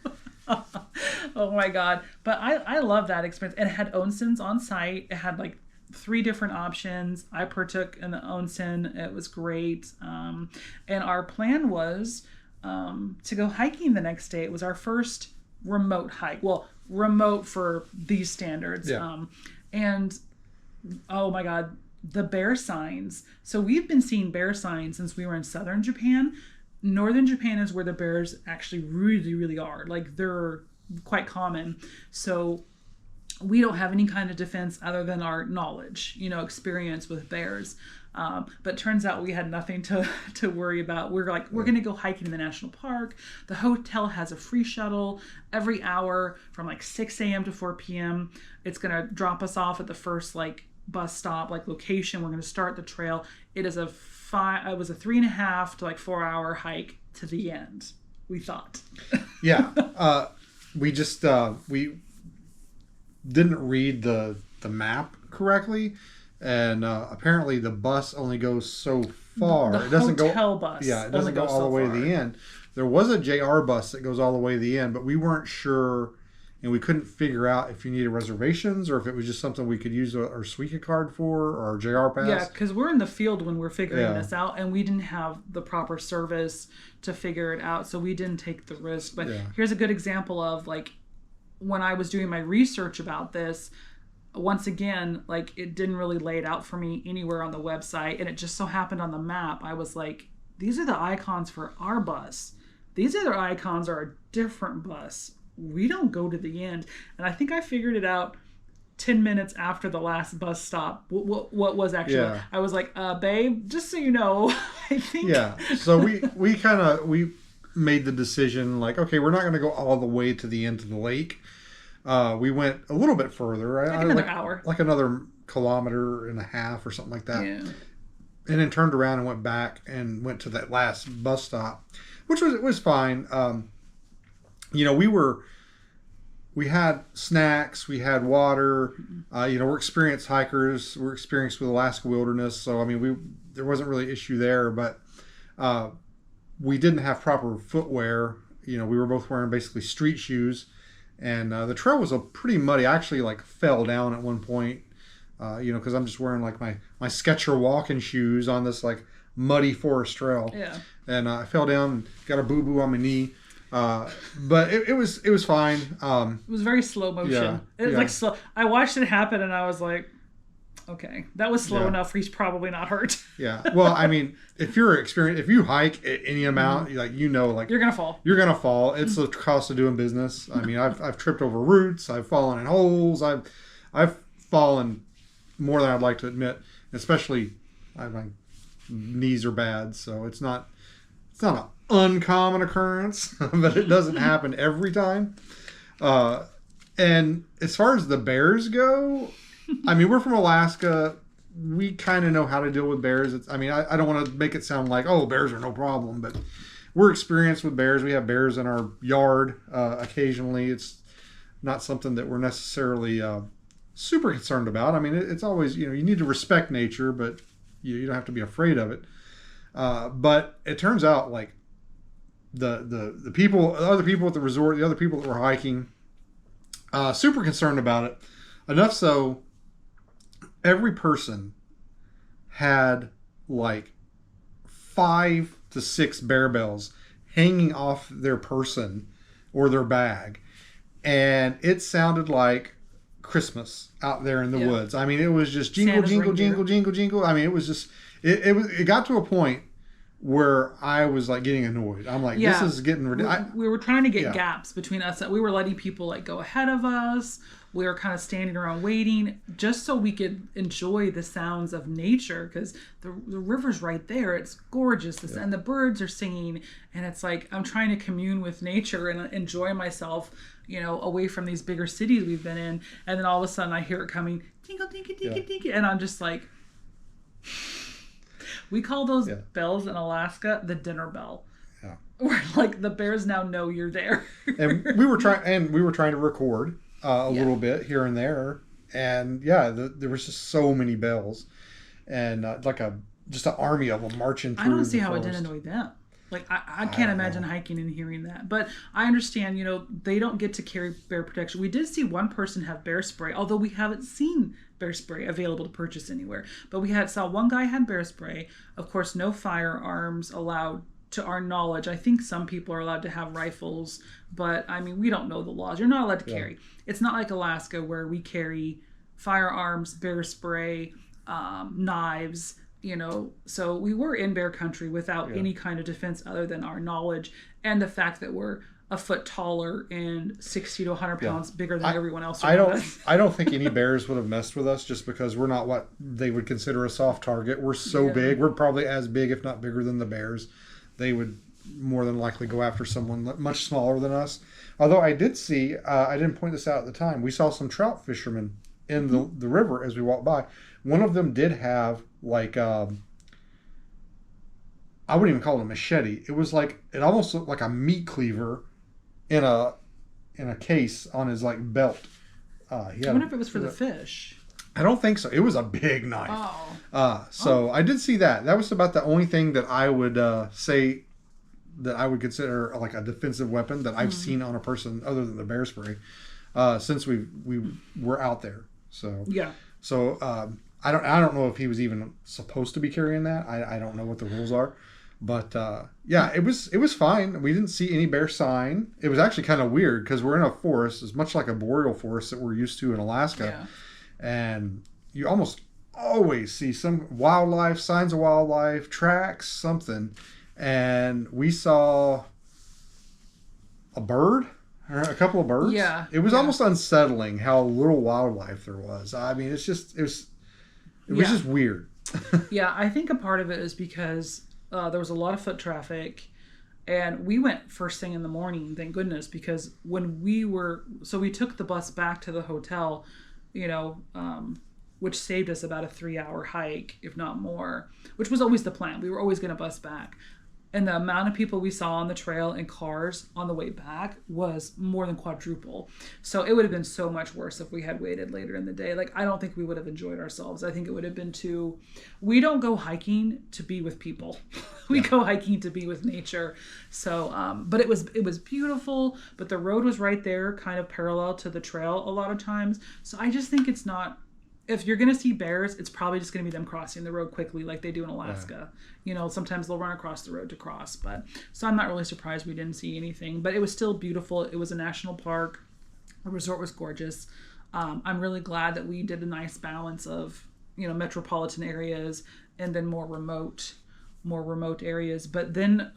Oh my God. But I love that experience. And it had onsens on site. It had 3 different options. I partook in the onsen. It was great. And our plan was to go hiking the next day. It was our first remote hike. Well, remote for these standards. Yeah. And oh my God, the bear signs. So we've been seeing bear signs since we were in southern Japan. Northern Japan is where the bears actually really, really are. They're quite common. So we don't have any kind of defense other than our knowledge, experience with bears. But turns out we had nothing to worry about. We're going to go hiking in the national park. The hotel has a free shuttle every hour from 6 a.m. to 4 p.m. It's going to drop us off at the first bus stop, location. We're going to start the trail. It was a 3.5 to 4 hour hike to the end, we thought. Yeah. We just, we didn't read the map correctly. And apparently the bus only goes so far. It doesn't hotel bus. Yeah, it doesn't go all the way to the end. There was a JR bus that goes all the way to the end, but we weren't sure, and we couldn't figure out if you needed reservations or if it was just something we could use our Suica card for or our JR pass. Yeah, because we're in the field when we're figuring this out, and we didn't have the proper service to figure it out, so we didn't take the risk. But here's a good example of when I was doing my research about this. Once again, it didn't really lay it out for me anywhere on the website, and it just so happened on the map. I was like, these are the icons for our bus. These other icons are a different bus. We don't go to the end. And I think I figured it out 10 minutes after the last bus stop. What was actually, I was like, babe, just so you know, I think. Yeah. So we made the decision okay, we're not going to go all the way to the end of the lake. We went a little bit further. Another hour. Another 1.5 kilometers or something like that. Yeah. And then turned around and went back and went to that last bus stop, which was fine. We had snacks, we had water. We're experienced hikers. We're experienced with Alaska wilderness, so I mean, we there wasn't really an issue there. But uh, we didn't have proper footwear. We were both wearing basically street shoes, and the trail was a pretty muddy. I actually like fell down at one point, because I'm just wearing like my Skechers walking shoes on this like muddy forest trail, Yeah. and I fell down, and got a boo boo on my knee. But it was fine. It was very slow motion. Yeah, It was yeah. like slow. I watched it happen and I was like, okay, that was slow Yeah. enough. He's probably not hurt. Yeah. Well, I mean, if you hike any amount, like like You're gonna fall. you're gonna fall. It's the cost of doing business. I mean, I've tripped over roots. I've fallen in holes. I've fallen more than I'd like to admit. Especially, my knees are bad, so it's not an uncommon occurrence, but it doesn't happen every time. And as far as the bears go, I mean, we're from Alaska. We kind of know how to deal with bears. I don't want to make it sound like, oh, bears are no problem, but we're experienced with bears. We have bears in our yard occasionally. It's not something that we're necessarily super concerned about. I mean, it's always, you need to respect nature, but you don't have to be afraid of it. But it turns out like the people, the other people at the resort, the other people that were hiking, super concerned about it. Enough so, every person had like 5 to 6 bear bells hanging off their person or their bag, and it sounded like Christmas out there in the Yeah. woods. I mean, it was just jingle, Santa's jingle, reindeer. jingle, jingle, jingle. I mean, it was just it got to a point where I was like getting annoyed. I'm like, Yeah. this is getting ridiculous. We were trying to get Yeah. gaps between us. We were letting people like go ahead of us. We were kind of standing around waiting just so we could enjoy the sounds of nature, because the river's right there. It's gorgeous. And the birds are singing. And it's like I'm trying to commune with nature and enjoy myself, away from these bigger cities we've been in. And then all of a sudden I hear it coming, tinkle, tinkle, tinkle, tinkle. And I'm just like, we call those bells in Alaska the dinner bell. Yeah. Where like the bears now know you're there. And we were trying to record a little bit here and there, and there was just so many bells, and just an army of them marching through. I don't see the how it forest. didn't annoy them. Like I can't imagine hiking and hearing that. But I understand, they don't get to carry bear protection. We did see one person have bear spray, although we haven't seen bear spray available to purchase anywhere. But we saw one guy had bear spray. Of course, no firearms allowed to our knowledge. I think some people are allowed to have rifles, but I mean, we don't know the laws. You're not allowed to carry. It's not like Alaska where we carry firearms, bear spray, knives, so we were in bear country without any kind of defense other than our knowledge and the fact that we're a foot taller and 60 to 100 pounds bigger than everyone else around us. I don't think any bears would have messed with us just because we're not what they would consider a soft target. We're so big. We're probably as big, if not bigger, than the bears. They would more than likely go after someone much smaller than us. Although I did see, I didn't point this out at the time, we saw some trout fishermen in the river as we walked by. One of them did have like, I wouldn't even call it a machete. It was like, it almost looked like a meat cleaver in a case on his like belt. I wonder if it was for the fish. I don't think so. It was a big knife. Oh. I did see that. That was about the only thing that I would say that I would consider like a defensive weapon that I've seen on a person other than the bear spray since we were out there. So Yeah. So I don't know if he was even supposed to be carrying that. I don't know what the rules are. But it was fine. We didn't see any bear sign. It was actually kind of weird because we're in a forest. It's much like a boreal forest that we're used to in Alaska. And you almost always see some wildlife, signs of wildlife, tracks, something. And we saw a bird, or a couple of birds. Yeah. It was almost unsettling how little wildlife there was. I mean, it was just weird. Yeah, I think a part of it is because there was a lot of foot traffic, and we went first thing in the morning, thank goodness, because when we took the bus back to the hotel, which saved us about a 3-hour hike, if not more, which was always the plan. We were always going to bus back. And the amount of people we saw on the trail and cars on the way back was more than quadruple. So it would have been so much worse if we had waited later in the day. Like, I don't think we would have enjoyed ourselves. I think it would have been too. We don't go hiking to be with people. We go hiking to be with nature. So, but it was beautiful. But the road was right there, kind of parallel to the trail a lot of times. So I just think it's not. If you're going to see bears, it's probably just going to be them crossing the road quickly like they do in Alaska. You know, sometimes they'll run across the road to cross. But so I'm not really surprised we didn't see anything. But it was still beautiful. It was a national park. The resort was gorgeous. I'm really glad that we did a nice balance of, you know, metropolitan areas and then more remote areas. But then,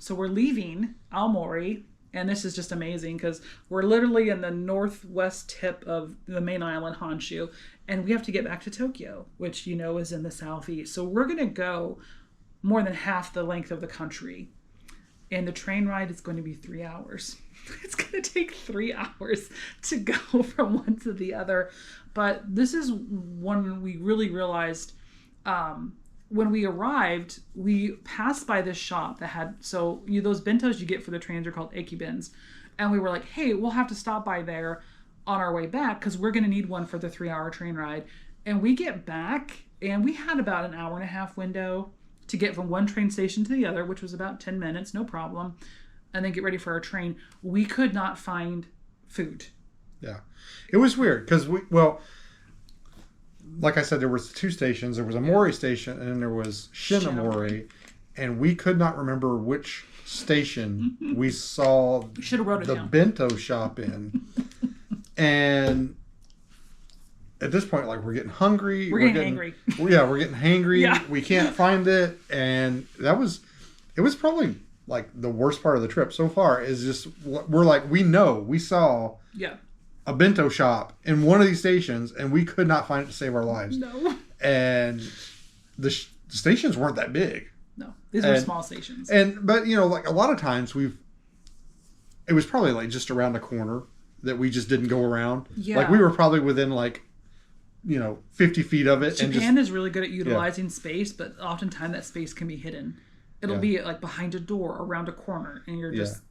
so we're leaving Aomori. And this is just amazing because we're literally in the northwest tip of the main island, Honshu, and we have to get back to Tokyo, which, you know, is in the southeast. So we're going to go more than half the length of the country. And the train ride is going to be 3 hours. It's going to take 3 hours to go from one to the other. But this is when we really realized, when we arrived, we passed by this shop that had, so those bentos you get for the trains are called ekibens. And we were like, hey, we'll have to stop by there on our way back because we're going to need one for the 3-hour train ride. And we get back and we had about an hour and a half window to get from one train station to the other, which was about 10 minutes, no problem. And then get ready for our train. We could not find food. Yeah. It was weird because like I said, there was 2 stations. There was a Mori station, and then there was Shinamori, and we could not remember which station we saw the bento shop in. And at this point, like, we're getting hungry. We're getting angry. Yeah, we're getting hangry. Yeah. We can't find it, and it was probably like the worst part of the trip so far. Is just we're like, we saw. Yeah. A bento shop in one of these stations, and we could not find it to save our lives. No. And the stations weren't that big. No, these were small stations. But you know, like a lot of times it was probably like just around the corner that we just didn't go around. Yeah. Like we were probably within like, you know, 50 feet of it. Japan is really good at utilizing space, but oftentimes that space can be hidden. It'll be like behind a door, around a corner, and you're just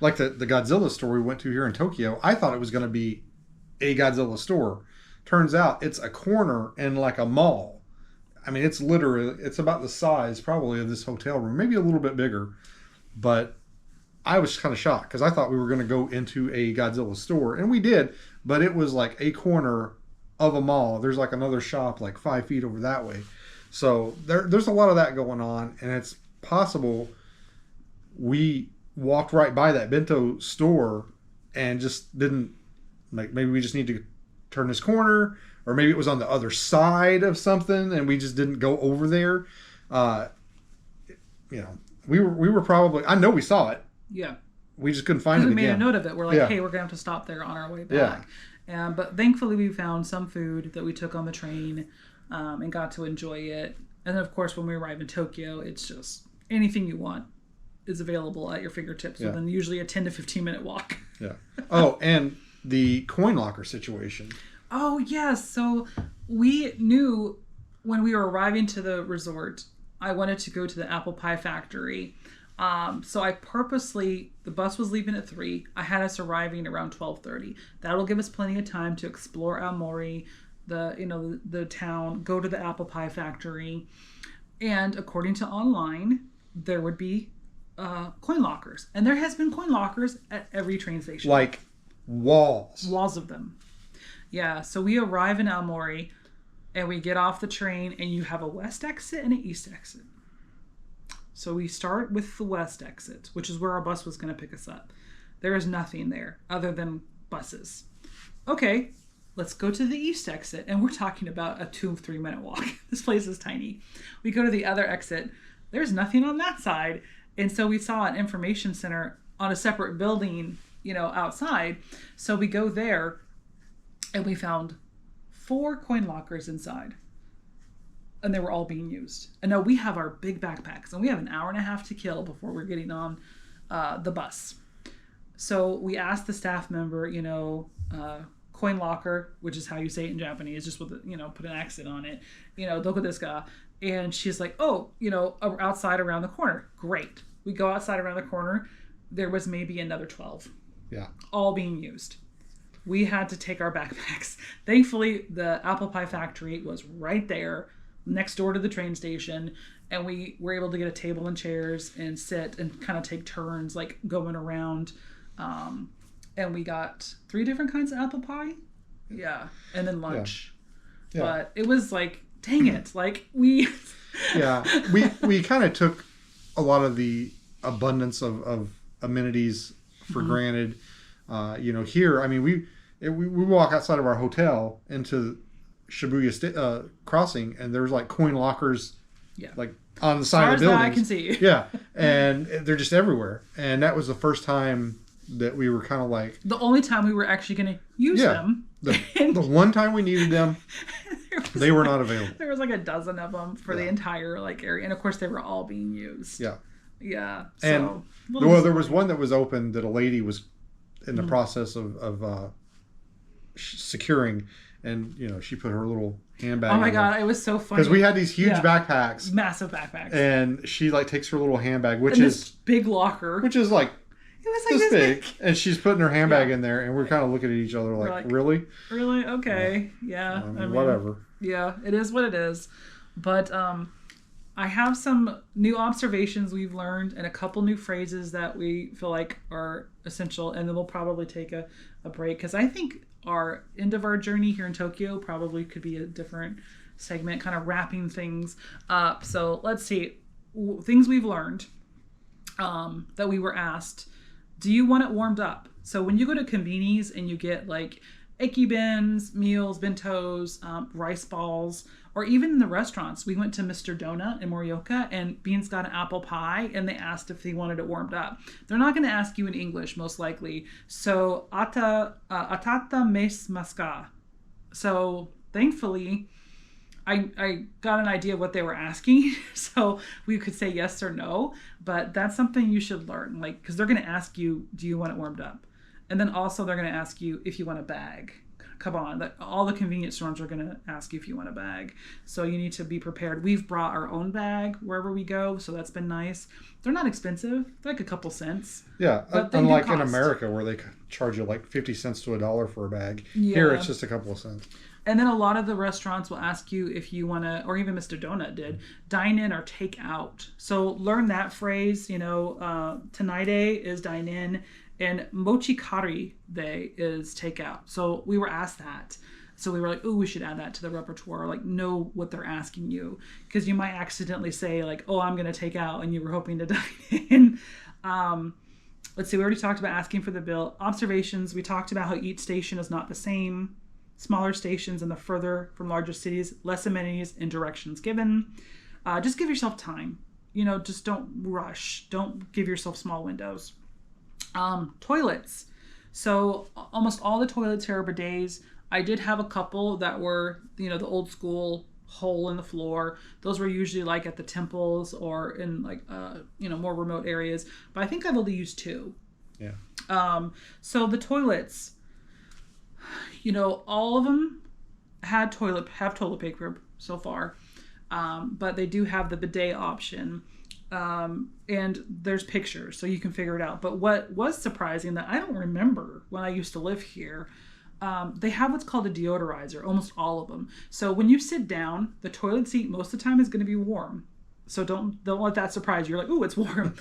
Like the Godzilla store we went to here in Tokyo, I thought it was going to be a Godzilla store. Turns out it's a corner in like a mall. I mean, it's about the size probably of this hotel room, maybe a little bit bigger. But I was kind of shocked because I thought we were going to go into a Godzilla store, and we did, but it was like a corner of a mall. There's like another shop like 5 feet over that way. So there's a lot of that going on, and it's possible we walked right by that bento store and just didn't, like, maybe we just need to turn this corner, or maybe it was on the other side of something and we just didn't go over there. You know, we were probably, I know we saw it. Yeah. We just couldn't find it again. We made a note of it. We're like, hey, we're going to have to stop there on our way back. Yeah. But thankfully we found some food that we took on the train and got to enjoy it. And then, of course, when we arrive in Tokyo, it's just anything you want is available at your fingertips within usually a 10 to 15 minute walk. Yeah. Oh, and the coin locker situation. Oh, yes. So we knew when we were arriving to the resort, I wanted to go to the apple pie factory. So I purposely, the bus was leaving at 3. I had us arriving around 12:30. That'll give us plenty of time to explore Aomori, the town, go to the apple pie factory. And according to online, there would be coin lockers, and there has been coin lockers at every train station, like walls of them. Yeah, so we arrive in Aomori and we get off the train, and you have a west exit and an east exit. So we start with the west exit, which is where our bus was going to pick us up. There is nothing there other than buses. Okay, let's go to the east exit, and we're talking about a 2-3 minute walk. This place is tiny. We go to the other exit. There's nothing on that side. And so we saw an information center on a separate building, outside. So we go there and we found 4 coin lockers inside. And they were all being used. And now we have our big backpacks and we have an hour and a half to kill before we're getting on the bus. So we asked the staff member, coin locker, which is how you say it in Japanese, just with, put an accent on it, doko desu ka? And she's like, outside around the corner. Great. We go outside around the corner. There was maybe another 12, Yeah. all being used. We had to take our backpacks. Thankfully, the apple pie factory was right there next door to the train station. And we were able to get a table and chairs and sit and kind of take turns, like going around. And we got 3 different kinds of apple pie. Yeah. And then lunch. Yeah. But it was like, dang it. Like we... Yeah. We kind of took a lot of the abundance of amenities for granted. Here, I mean, we walk outside of our hotel into Shibuya Crossing, and there's like coin lockers, like on the side of the building. I can see. Yeah, and they're just everywhere. And that was the first time that we were kind of like the only time we were actually going to use them. The one time we needed them, they were not available. There was like a dozen of them for the entire like area, and of course they were all being used. Yeah. Yeah. And there was one that was open that a lady was in the process of securing, and she put her little handbag. Oh my god, it was so funny because we had these huge backpacks, massive backpacks, and she like takes her little handbag, which and is this big locker, which is like it was like this big, and she's putting her handbag in there, and we're kind of looking at each other like really, okay, yeah, I mean, whatever. Yeah, it is what it is, but I have some new observations we've learned and a couple new phrases that we feel like are essential, and then we'll probably take a break because I think our end of our journey here in Tokyo probably could be a different segment, kind of wrapping things up. So let's see, things we've learned that we were asked. Do you want it warmed up? So when you go to convenies and you get like ekibens, meals, bentos, rice balls, or even in the restaurants, we went to Mr. Donut in Morioka and Beans got an apple pie and they asked if they wanted it warmed up. They're not going to ask you in English, most likely. So, atata mes maska. So, thankfully, I got an idea of what they were asking. So, we could say yes or no. But that's something you should learn. Like, because they're going to ask you, do you want it warmed up? And then also they're going to ask you if you want a bag. Come on, all the convenience stores are going to ask you if you want a bag. So you need to be prepared. We've brought our own bag wherever we go, so that's been nice. They're not expensive. They're like a couple cents. Yeah, unlike in America where they charge you like 50 cents to $1 for a bag. Yeah. Here it's just a couple of cents. And then a lot of the restaurants will ask you if you want to, or even Mr. Donut did, dine in or take out. So learn that phrase. Tanaide is dine in. And mochikari day is takeout. So we were asked that. So we were like, oh, we should add that to the repertoire. Like, know what they're asking you. Because you might accidentally say, like, oh, I'm going to take out. And you were hoping to dine in. Let's see. We already talked about asking for the bill. Observations. We talked about how each station is not the same. Smaller stations and the further from larger cities. Less amenities and directions given. Just give yourself time. Just don't rush. Don't give yourself small windows. Toilets. So almost all the toilets here are bidets. I did have a couple that were, the old school hole in the floor. Those were usually like at the temples or in like, more remote areas. But I think I've only used 2. Yeah. So the toilets, all of them have toilet paper so far. But they do have the bidet option. And there's pictures, so you can figure it out. But what was surprising that I don't remember when I used to live here, they have what's called a deodorizer, almost all of them. So when you sit down, the toilet seat most of the time is going to be warm. So don't let that surprise you. You're like, ooh, it's warm.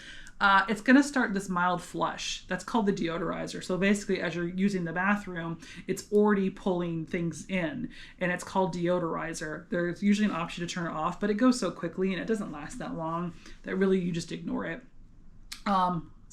It's going to start this mild flush. That's called the deodorizer. So basically, as you're using the bathroom, it's already pulling things in, and it's called deodorizer. There's usually an option to turn it off, but it goes so quickly and it doesn't last that long that really you just ignore it.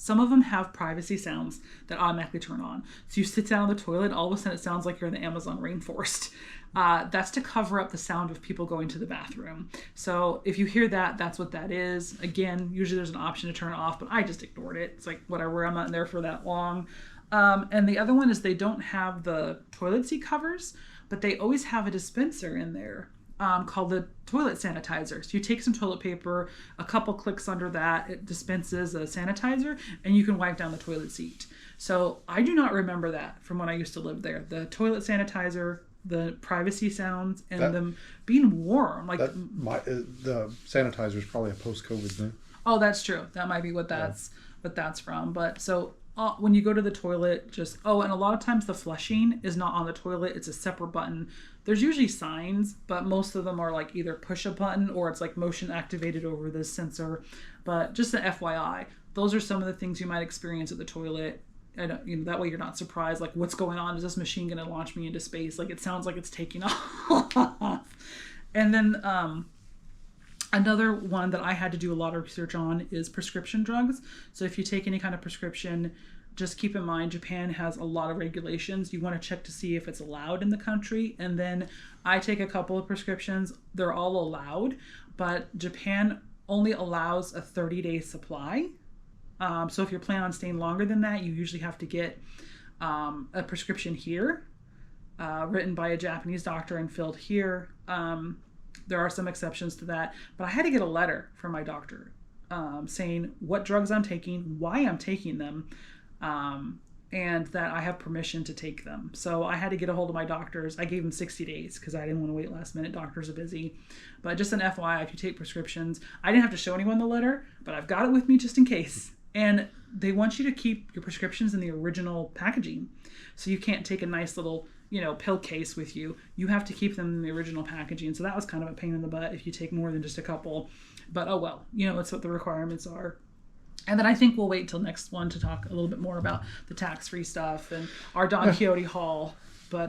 Some of them have privacy sounds that automatically turn on. So you sit down on the toilet, all of a sudden it sounds like you're in the Amazon rainforest. That's to cover up the sound of people going to the bathroom. So if you hear that, that's what that is. Again, usually there's an option to turn it off, but I just ignored it. It's like, whatever, I'm not in there for that long. And the other one is they don't have the toilet seat covers, but they always have a dispenser in there. Called the toilet sanitizer. So you take some toilet paper, a couple clicks under that, it dispenses a sanitizer, and you can wipe down the toilet seat. So I do not remember that from when I used to live there. The toilet sanitizer, the privacy sounds, and them being warm. Like the sanitizer is probably a post-COVID thing. Oh, that's true. That might be what that's from. But so when you go to the toilet, just and a lot of times the flushing is not on the toilet; it's a separate button. There's usually signs, but most of them are like either push a button or it's like motion activated over this sensor. But just an FYI, those are some of the things you might experience at the toilet. And that way you're not surprised. Like, what's going on? Is this machine going to launch me into space? Like, it sounds like it's taking off. And then another one that I had to do a lot of research on is prescription drugs. So if you take any kind of prescription, just keep in mind Japan has a lot of regulations. You want to check to see if it's allowed in the country. And then I take a couple of prescriptions. They're all allowed, but Japan only allows a 30-day supply. So if you're planning on staying longer than that, you usually have to get a prescription here, written by a Japanese doctor and filled here. There are some exceptions to that, but I had to get a letter from my doctor saying what drugs I'm taking, why I'm taking them, and that I have permission to take them. So I had to get a hold of my doctors. I gave them 60 days because I didn't want to wait last minute. Doctors are busy. But just an FYI, if you take prescriptions, I didn't have to show anyone the letter, but I've got it with me just in case. And they want you to keep your prescriptions in the original packaging. So you can't take a nice little, pill case with you. You have to keep them in the original packaging. So that was kind of a pain in the butt if you take more than just a couple. But oh well, it's what the requirements are. And then I think we'll wait till next one to talk a little bit more about the tax-free stuff and our Don Quixote haul. But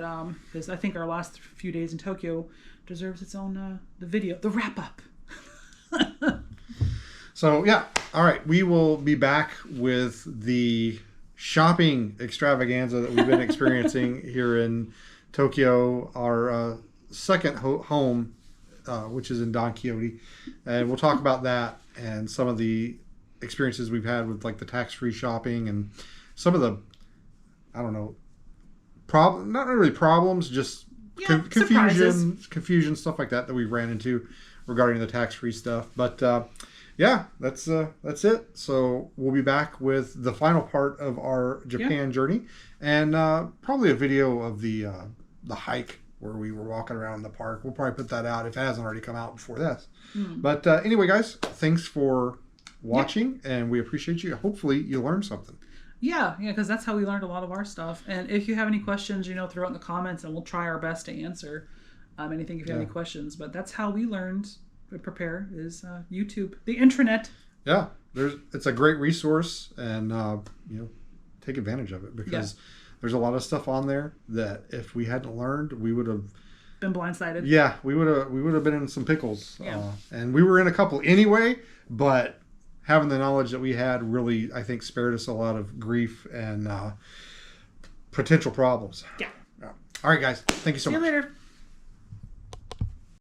because I think our last few days in Tokyo deserves its own the video, the wrap-up. So, yeah. All right. We will be back with the shopping extravaganza that we've been experiencing here in Tokyo, our second home, which is in Don Quixote. And we'll talk about that and some of the experiences we've had with like the tax-free shopping and some of the, I don't know, not really problems, just confusion, stuff like that we've ran into regarding the tax-free stuff. But yeah, that's it. So we'll be back with the final part of our Japan journey, and probably a video of the hike where we were walking around the park. We'll probably put that out if it hasn't already come out before this. But anyway, guys, thanks for watching, and we appreciate you. Hopefully, you learned something. Yeah, because that's how we learned a lot of our stuff. And if you have any questions, throw it in the comments, and we'll try our best to answer anything if you have any questions. But that's how we learned to prepare is YouTube, the intranet. Yeah, it's a great resource, and take advantage of it because there's a lot of stuff on there that if we hadn't learned, we would have been blindsided. Yeah, we would have been in some pickles. Yeah. And we were in a couple anyway, but having the knowledge that we had really, I think, spared us a lot of grief and potential problems. Yeah. All right, guys. Thank you so much. See you later.